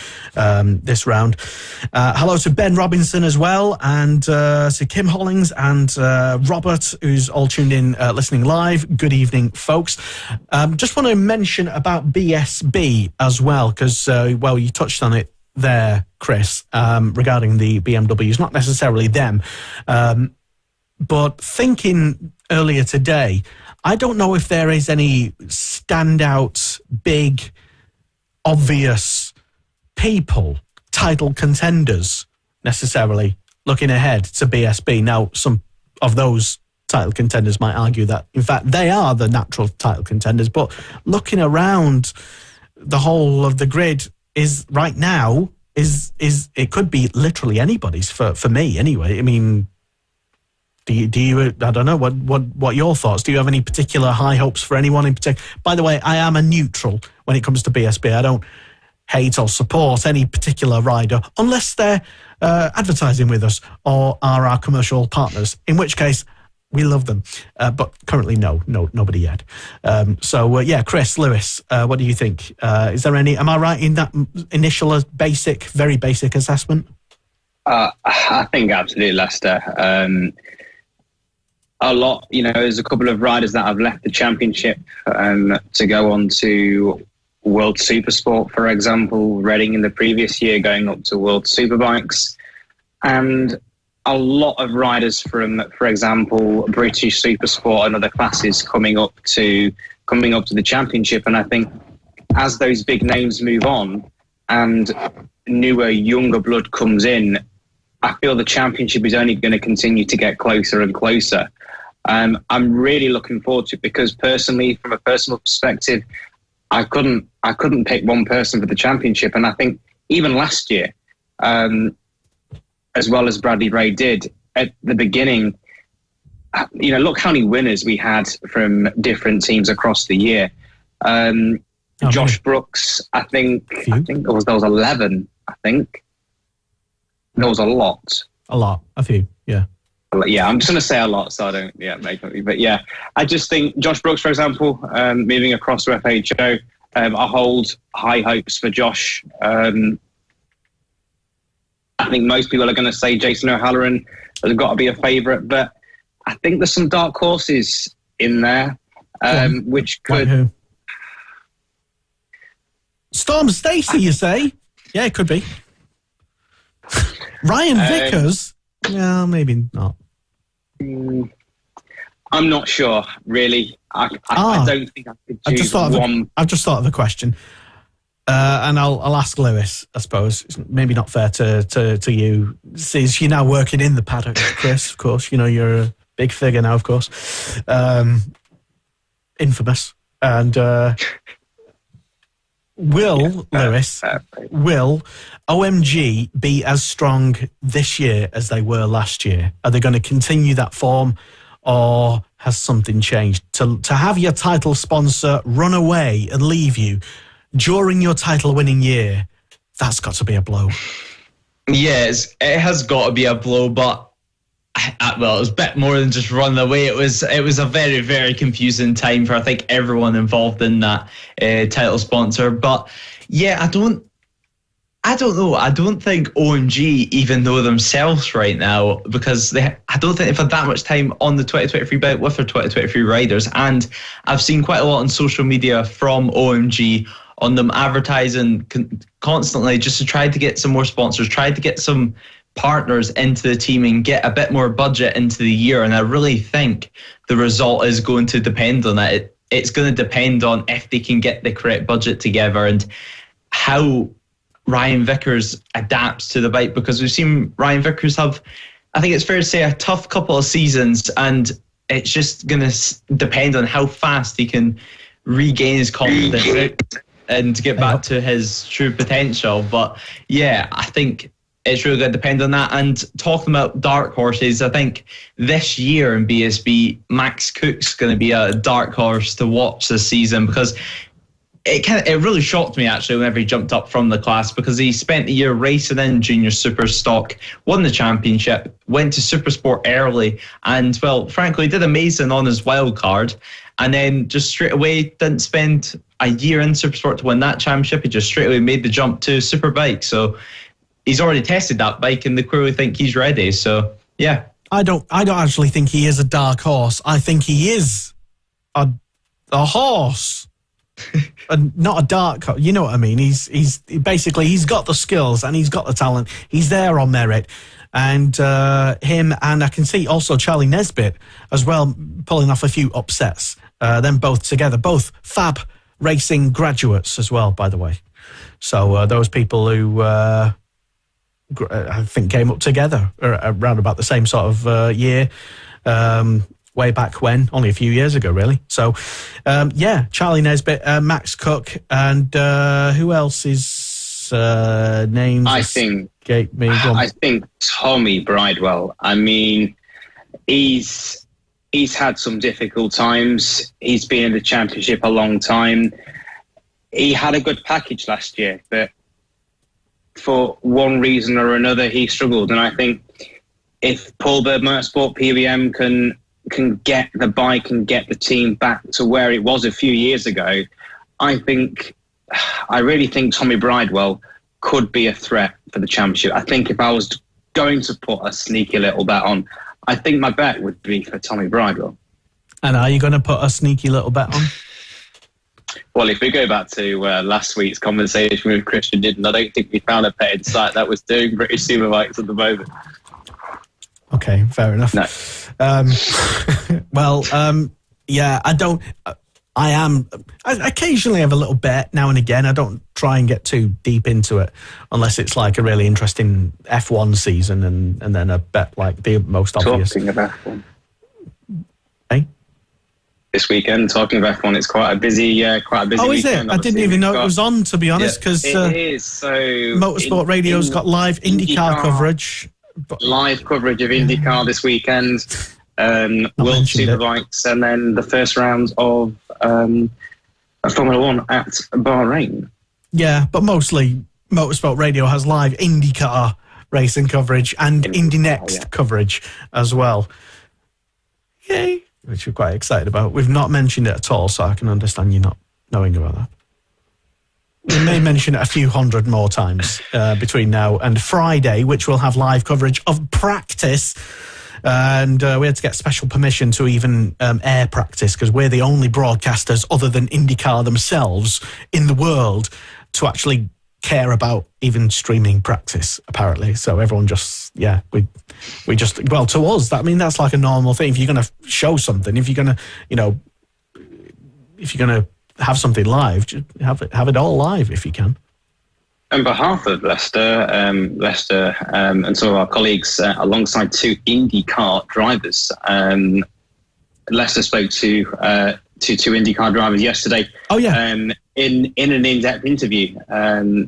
this round. Hello to Ben Robinson as well, and to Kim Hollings and Robert, who's all tuned in listening live. Good evening, folks. Just want to mention about BSB as well, because, you touched on it there, Chris, regarding the BMWs, not necessarily them, but thinking earlier today, I don't know if there is any standout, big, obvious people, title contenders, necessarily looking ahead to BSB. Now, some of those title contenders might argue that, in fact, they are the natural title contenders, but looking around the whole of the grid is right now is it could be literally anybody's for me anyway. I mean, do you I don't know what your thoughts? Do you have any particular high hopes for anyone in particular? By the way, I am a neutral when it comes to BSB. I don't hate or support any particular rider unless they're advertising with us or are our commercial partners, in which case we love them, but currently nobody yet. Chris, Lewis, what do you think? Is there any? Am I right in that initial very basic assessment? I think absolutely, Lester. A lot, there's a couple of riders that have left the championship to go on to World Supersport, for example. Reading in the previous year going up to World Superbikes, and a lot of riders from, for example, British Supersport and other classes coming up to the championship. And I think as those big names move on and newer, younger blood comes in, I feel the championship is only going to continue to get closer and closer. I'm really looking forward to it because personally, from a personal perspective, I couldn't pick one person for the championship. And I think even last year, as well as Bradley Ray did at the beginning, look how many winners we had from different teams across the year. Josh Brooks, I think there was 11. I think there was a lot. A few, yeah. Yeah, I'm just going to say a lot, so I don't make it. But yeah, I just think Josh Brooks, for example, moving across to FHO, I hold high hopes for Josh. I think most people are going to say Jason O'Halloran has got to be a favourite, but I think there's some dark horses in there, which could... Like who? Storm Stacey, you say? Yeah, it could be. Ryan Vickers? Yeah, maybe not. I'm not sure, really. I don't think I could choose one. I've just thought of a question. And I'll ask Lewis, I suppose. It's maybe not fair to you, since you're now working in the paddock, Chris, of course. You know, you're a big figure now, of course. Infamous. And will OMG be as strong this year as they were last year? Are they going to continue that form, or has something changed? To have your title sponsor run away and leave you during your title-winning year, that's got to be a blow. Yes, it has got to be a blow, but it was a bit more than just run away. It was a very, very confusing time for, I think, everyone involved in that title sponsor. But yeah, I don't know. I don't think OMG even know themselves right now, because I don't think they've had that much time on the 2023 bike with their 2023 riders. And I've seen quite a lot on social media from OMG on them advertising constantly just to try to get some more sponsors, try to get some partners into the team and get a bit more budget into the year. And I really think the result is going to depend on that. It's going to depend on if they can get the correct budget together and how Ryan Vickers adapts to the bike, because we've seen Ryan Vickers have, I think it's fair to say, a tough couple of seasons, and it's just going to depend on how fast he can regain his confidence and get back to his true potential. But yeah, I think it's really going to depend on that. And talking about dark horses, I think this year in BSB, Max Cook's going to be a dark horse to watch this season, because it really shocked me actually whenever he jumped up from the class, because he spent a year racing in junior super stock, won the championship, went to Supersport early, and well, frankly, did amazing on his wild card, and then just straight away didn't spend a year in Supersport to win that championship. He just straight away made the jump to Superbike. So he's already tested that bike, and they clearly think he's ready. So yeah, I don't actually think he is a dark horse. I think he is a horse. And not a dark horse. You know what I mean? He's basically, he's got the skills and he's got the talent. He's there on merit. And him, and I can see also Charlie Nesbitt as well, pulling off a few upsets. Them both together, both fab racing graduates as well, by the way. So those people who I think came up together around about the same sort of year, way back when, only a few years ago, really. So, yeah, Charlie Nesbitt, Max Cook, and who else is names? I think Tommy Bridewell. I mean, he's had some difficult times. He's been in the championship a long time. He had a good package last year, but for one reason or another, he struggled. And I think if Paul Bird Motorsport PBM can get the bike and get the team back to where it was a few years ago, I really think Tommy Bridewell could be a threat for the championship. I think if I was going to put a sneaky little bet on, I think my bet would be for Tommy Bridewell. And are you going to put a sneaky little bet on? Well, if we go back to last week's conversation with Kristian Didden, I don't think we found a betting site that was doing British Superbikes at the moment. Okay, fair enough. No. Yeah, I occasionally have a little bet now and again. I don't try and get too deep into it unless it's like a really interesting F1 season and then a bet like the most obvious. Talking of F1. Hey? This weekend, talking of F1, it's quite a busy weekend. Oh, is it? I didn't even know it was on, to be honest, because it is. So Motorsport Radio's got live IndyCar coverage. Live coverage of IndyCar this weekend, World Superbikes, and then the first round of Formula One at Bahrain. Yeah, but mostly Motorsport Radio has live IndyCar racing coverage and Indy Next coverage as well. Yay! Which we're quite excited about. We've not mentioned it at all, so I can understand you not knowing about that. We may mention it a few hundred more times between now and Friday, which will have live coverage of practice. And we had to get special permission to even air practice, because we're the only broadcasters other than IndyCar themselves in the world to actually care about even streaming practice, apparently. So everyone just, we just, well, to us, that's like a normal thing. If you're going to show something, if you're going to, if you're going to have something live, just have it all live if you can. On behalf of Leicester, and some of our colleagues, alongside two IndyCar drivers, Leicester spoke to two IndyCar drivers yesterday. Oh yeah. In an in-depth interview,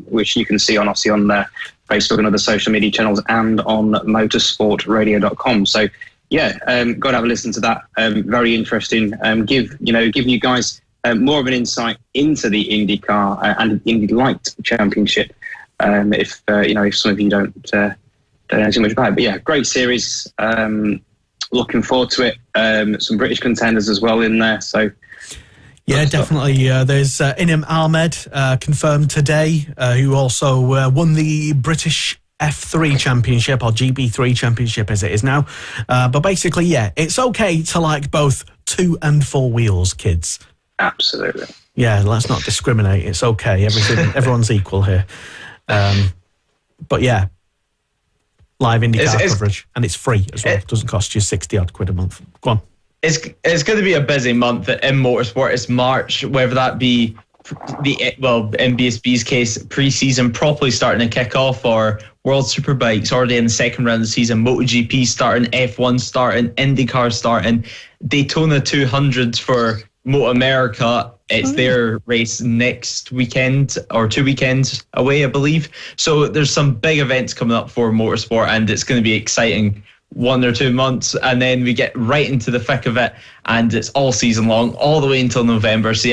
which you can see on Facebook and other social media channels, and on motorsportradio.com. So go and have a listen to that. Very interesting. Give you guys more of an insight into the IndyCar and Indy Light Championship. If some of you don't know too much about it, but great series. Looking forward to it. Some British contenders as well in there. So. Yeah, definitely. There's Inem Ahmed confirmed today, who also won the British F3 Championship, or GB3 Championship as it is now. But basically, it's okay to like both 2 and 4 wheels, kids. Absolutely. Yeah, let's not discriminate. It's okay. Everyone's equal here. But yeah, live IndyCar coverage, and it's free as well. It doesn't cost you 60-odd quid a month. Go on. It's going to be a busy month in motorsport. It's March, whether that be in BSB's case, pre-season properly starting to kick off, or World Superbikes already in the second round of the season, MotoGP starting, F1 starting, IndyCar starting, Daytona 200 for Moto America. It's their race next weekend, or 2 weekends away, I believe. So there's some big events coming up for motorsport, and it's going to be exciting 1 or 2 months, and then we get right into the thick of it, and it's all season long, all the way until November. So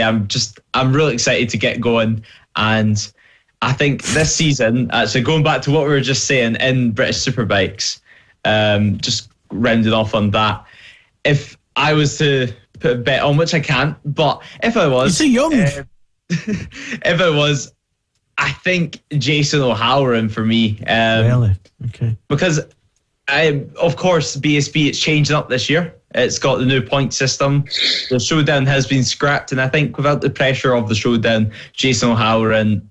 I'm really excited to get going, and I think this season, so going back to what we were just saying in British Superbikes, just rounding off on that, if I was to put a bet on, which I can't, but if I was, you're too young. If I was, I think Jason O'Halloran for me. Really? Okay. Because of course, BSB, it's changing up this year. It's got the new point system. The showdown has been scrapped, and I think without the pressure of the showdown, Jason O'Halloran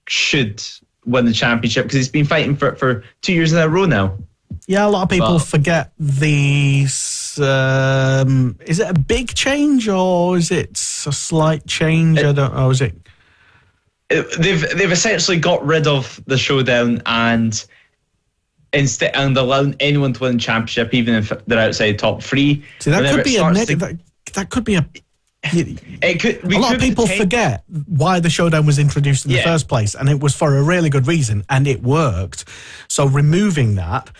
should win the championship, because he's been fighting for it for 2 years in a row now. Yeah, a lot of people forget these. Is it a big change, or is it a slight change? I don't know. Is it? They've essentially got rid of the showdown and allowing anyone to win the championship, even if they're outside top 3. See, that could be a negative. That could be a. A lot of people forget why the showdown was introduced in the first place, and it was for a really good reason, and it worked. So removing that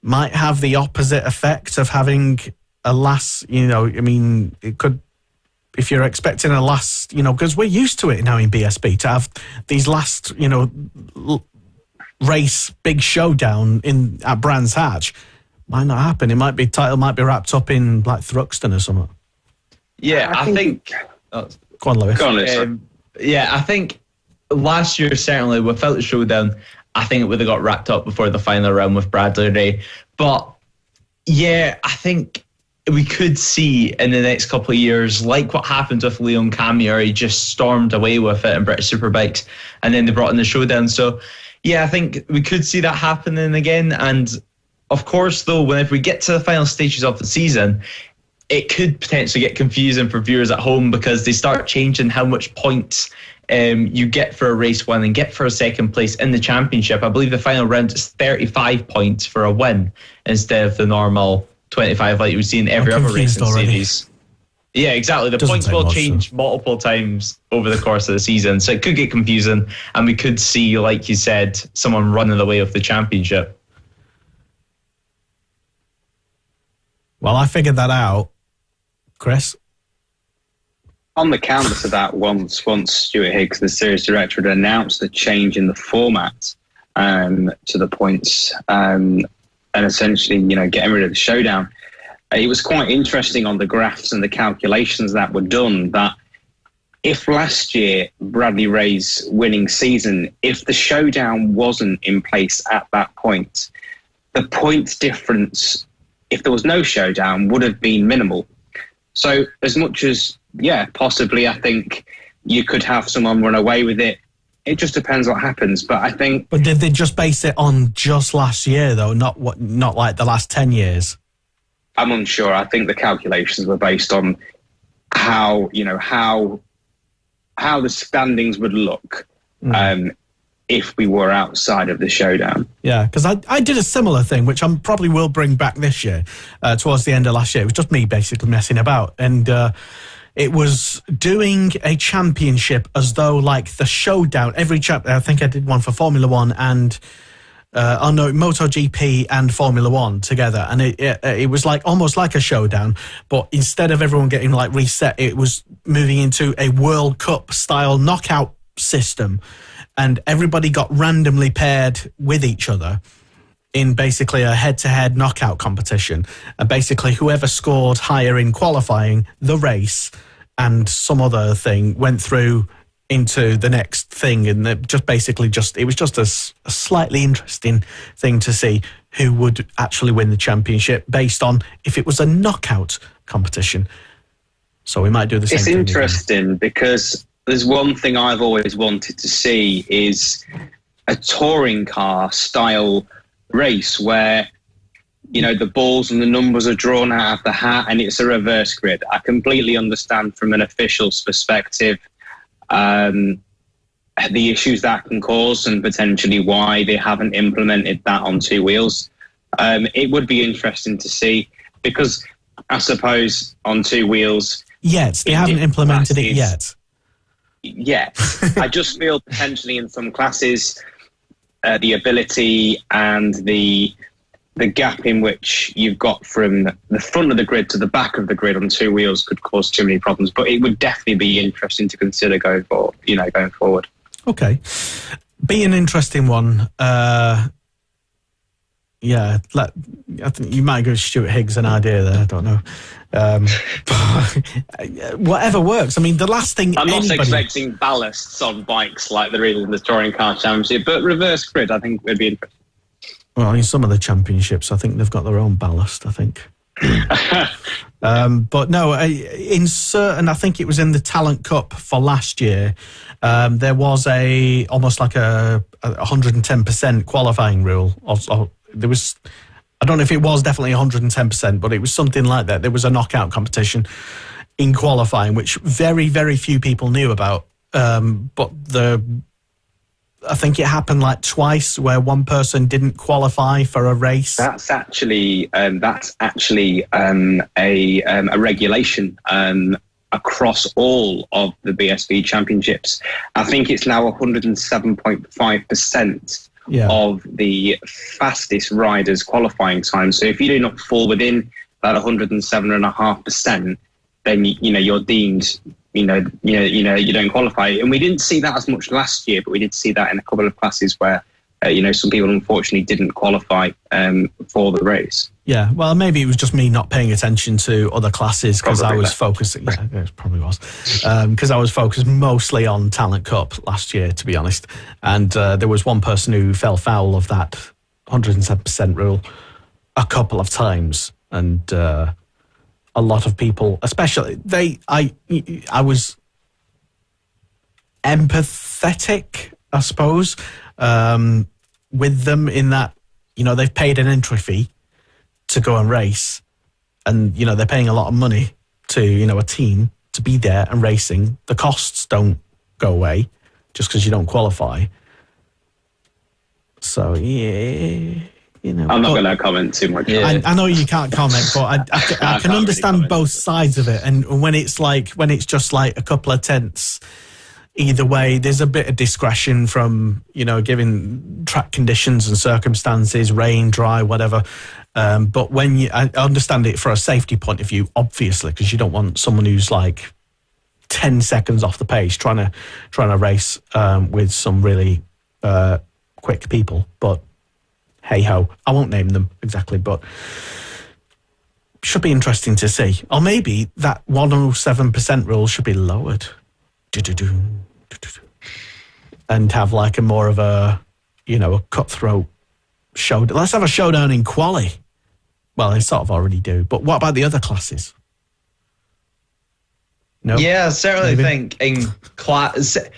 might have the opposite effect of having a last. It could. If you're expecting a last, because we're used to it now in BSB to have these last, race big showdown at Brands Hatch, might not happen. Title might be wrapped up in like Thruxton or something. Yeah, I think. Go on, Lewis. I think last year, certainly without the showdown, I think it would have got wrapped up before the final round with Bradley Ray. But I think we could see in the next couple of years, like what happened with Leon Camier, he just stormed away with it in British Superbikes, and then they brought in the showdown. So I think we could see that happening again. And of course, though, whenever we get to the final stages of the season, it could potentially get confusing for viewers at home, because they start changing how much points you get for a race win and get for a second place in the championship. I believe the final round is 35 points for a win instead of the normal 25 like we see in every other racing series. Yeah, exactly. The points will change multiple times over the course of the season, so it could get confusing, and we could see, like you said, someone running away with the championship. Well, I figured that out. Chris? On the canvas of that, once Stuart Higgs, the series director, had announced the change in the format to the points, and essentially, getting rid of the showdown, it was quite interesting on the graphs and the calculations that were done, that if last year, Bradley Ray's winning season, if the showdown wasn't in place at that point, the point difference, if there was no showdown, would have been minimal. So as much as, possibly I think you could have someone run away with it, it just depends what happens. But I think. But did they just base it on just last year though? Not like the last 10 years. I'm unsure. I think the calculations were based on how the standings would look if we were outside of the showdown. Yeah, because I did a similar thing, which I probably will bring back this year, towards the end of last year. It was just me basically messing about. And it was doing a championship as though like the showdown, I think I did one for Formula One and MotoGP and Formula One together, and it was like almost like a showdown, but instead of everyone getting like reset, it was moving into a World Cup style knockout system, and everybody got randomly paired with each other in basically a head-to-head knockout competition, and basically whoever scored higher in qualifying the race and some other thing went through into the next thing, and it was just a slightly interesting thing to see who would actually win the championship based on if it was a knockout competition. So we might do the same thing. It's interesting because there's one thing I've always wanted to see is a touring car style race where, you know, the balls and the numbers are drawn out of the hat and it's a reverse grid. I completely understand from an official's perspective the issues that can cause and potentially why they haven't implemented that on two wheels. It would be interesting to see because I suppose on two wheels... Yet, they haven't implemented it yet. Yet. I just feel potentially in some classes the ability and the gap in which you've got from the front of the grid to the back of the grid on two wheels could cause too many problems. But it would definitely be interesting to consider going forward. Okay, be an interesting one. I think you might go Stuart Higgs an idea there. I don't know. Whatever works. I mean, the last thing I'm not expecting ballasts on bikes like there is in the Touring Car Championship, but reverse grid I think would be interesting. Well, in some of the championships, I think they've got their own ballast, I think. But no, in certain, I think it was in the Talent Cup for last year, there was almost like a 110% qualifying rule. There was, I don't know if it was definitely 110%, but it was something like that. There was a knockout competition in qualifying, which very, very few people knew about. But I think it happened like twice where one person didn't qualify for a race. That's actually a regulation across all of the BSB championships. I think it's now 107.5% of the fastest riders' qualifying time. So if you do not fall within that 107.5%, then you're deemed. You don't qualify. And we didn't see that as much last year, but we did see that in a couple of classes where, some people unfortunately didn't qualify for the race. Yeah, well, maybe it was just me not paying attention to other classes because I was focusing. Yeah, it probably was. Because I was focused mostly on Talent Cup last year, to be honest. And there was one person who fell foul of that 107% rule a couple of times. And... a lot of people, especially I was empathetic, I suppose, with them in that, they've paid an entry fee to go and race, and they're paying a lot of money to a team to be there and racing. The costs don't go away just because you don't qualify. So yeah. I'm not going to comment too much. Yeah. I know you can't comment, but I can understand both sides of it. And when it's just like a couple of tenths either way, there's a bit of discretion from, given track conditions and circumstances, rain, dry, whatever. But when I understand it for a safety point of view, obviously, because you don't want someone who's like 10 seconds off the pace trying to race with some really quick people. But hey ho, I won't name them exactly, but should be interesting to see. Or maybe that 107% rule should be lowered. And have like a more of a, a cutthroat showdown. Let's have a showdown in quali. Well, they sort of already do. But what about the other classes? No. Yeah, I certainly think in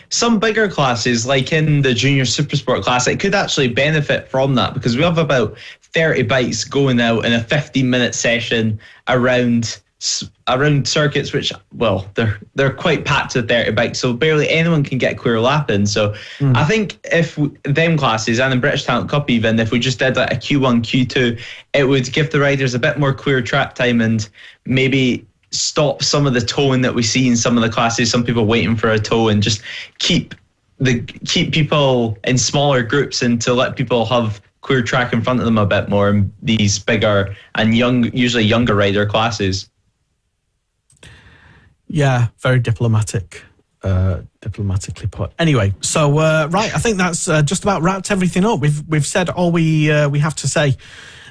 some bigger classes, like in the junior supersport class, it could actually benefit from that, because we have about 30 bikes going out in a 15-minute session around circuits, which, well, they're quite packed with 30 bikes, so barely anyone can get a clear lap in. So I think if them classes, and in British Talent Cup even, if we just did like a Q1, Q2, it would give the riders a bit more clear track time and maybe stop some of the towing that we see in some of the classes, some people waiting for a tow, and just keep people in smaller groups and to let people have clear track in front of them a bit more in these bigger and usually younger rider classes. Yeah, very diplomatically put. Anyway, so right, I think that's just about wrapped everything up. We've said all we have to say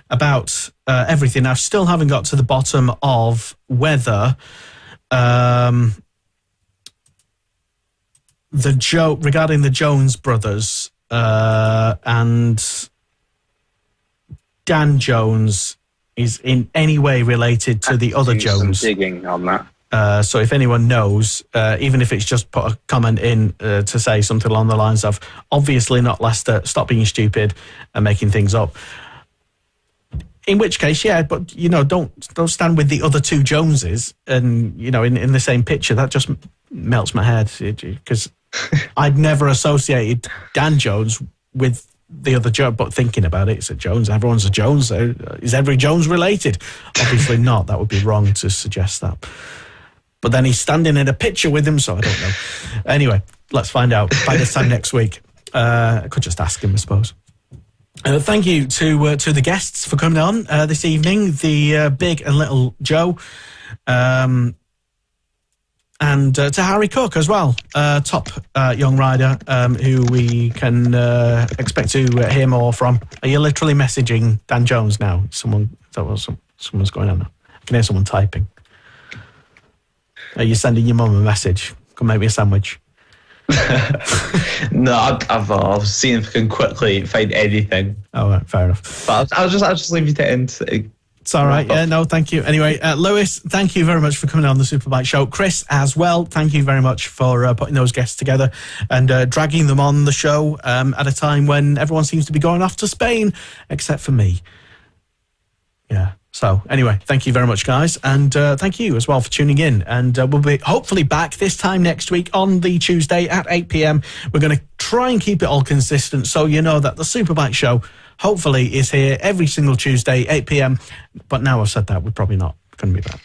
about everything. I still haven't got to the bottom of whether regarding the Jones brothers and Dan Jones is in any way related to the other Jones. Some digging on that. So if anyone knows, even if it's just put a comment in to say something along the lines of, obviously not Leicester, stop being stupid and making things up. In which case, yeah, but, don't stand with the other two Joneses and, in the same picture. That just melts my head, because I'd never associated Dan Jones with the other Jones, but thinking about it, it's a Jones. Everyone's a Jones. Is every Jones related? Obviously not. That would be wrong to suggest that. But then he's standing in a picture with him, so I don't know. Anyway, let's find out by this time next week. I could just ask him, I suppose. Thank you to the guests for coming on this evening, the Big and Little Joe, and to Harry Cook as well, top young rider who we can expect to hear more from. Are you literally messaging Dan Jones now? Someone's going on. I can hear someone typing. Are you sending your mum a message? Come make me a sandwich. No, I've seen if I can quickly find anything. Oh, right, fair enough. But I'll just leave you to end. It's all right. Yeah, no, thank you. Anyway, Lewis, thank you very much for coming on the Superbike Show. Chris, as well, thank you very much for putting those guests together and dragging them on the show at a time when everyone seems to be going off to Spain, except for me. Yeah. So anyway, thank you very much, guys. And thank you as well for tuning in. And we'll be hopefully back this time next week on the Tuesday at 8 p.m. We're going to try and keep it all consistent, so you know that the Superbike Show hopefully is here every single Tuesday, 8 p.m. But now I've said that, we're probably not going to be back.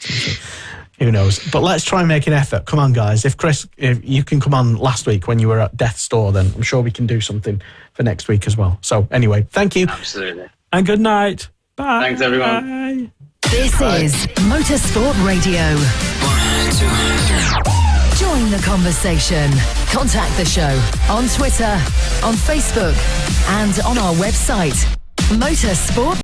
Who knows? But let's try and make an effort. Come on, guys. If you can come on last week when you were at Death's Door, then I'm sure we can do something for next week as well. So anyway, thank you. Absolutely. And good night. Bye. Thanks, everyone. This is Motorsport Radio. 1, 2. Join the conversation. Contact the show on Twitter, on Facebook, and on our website, Motorsport.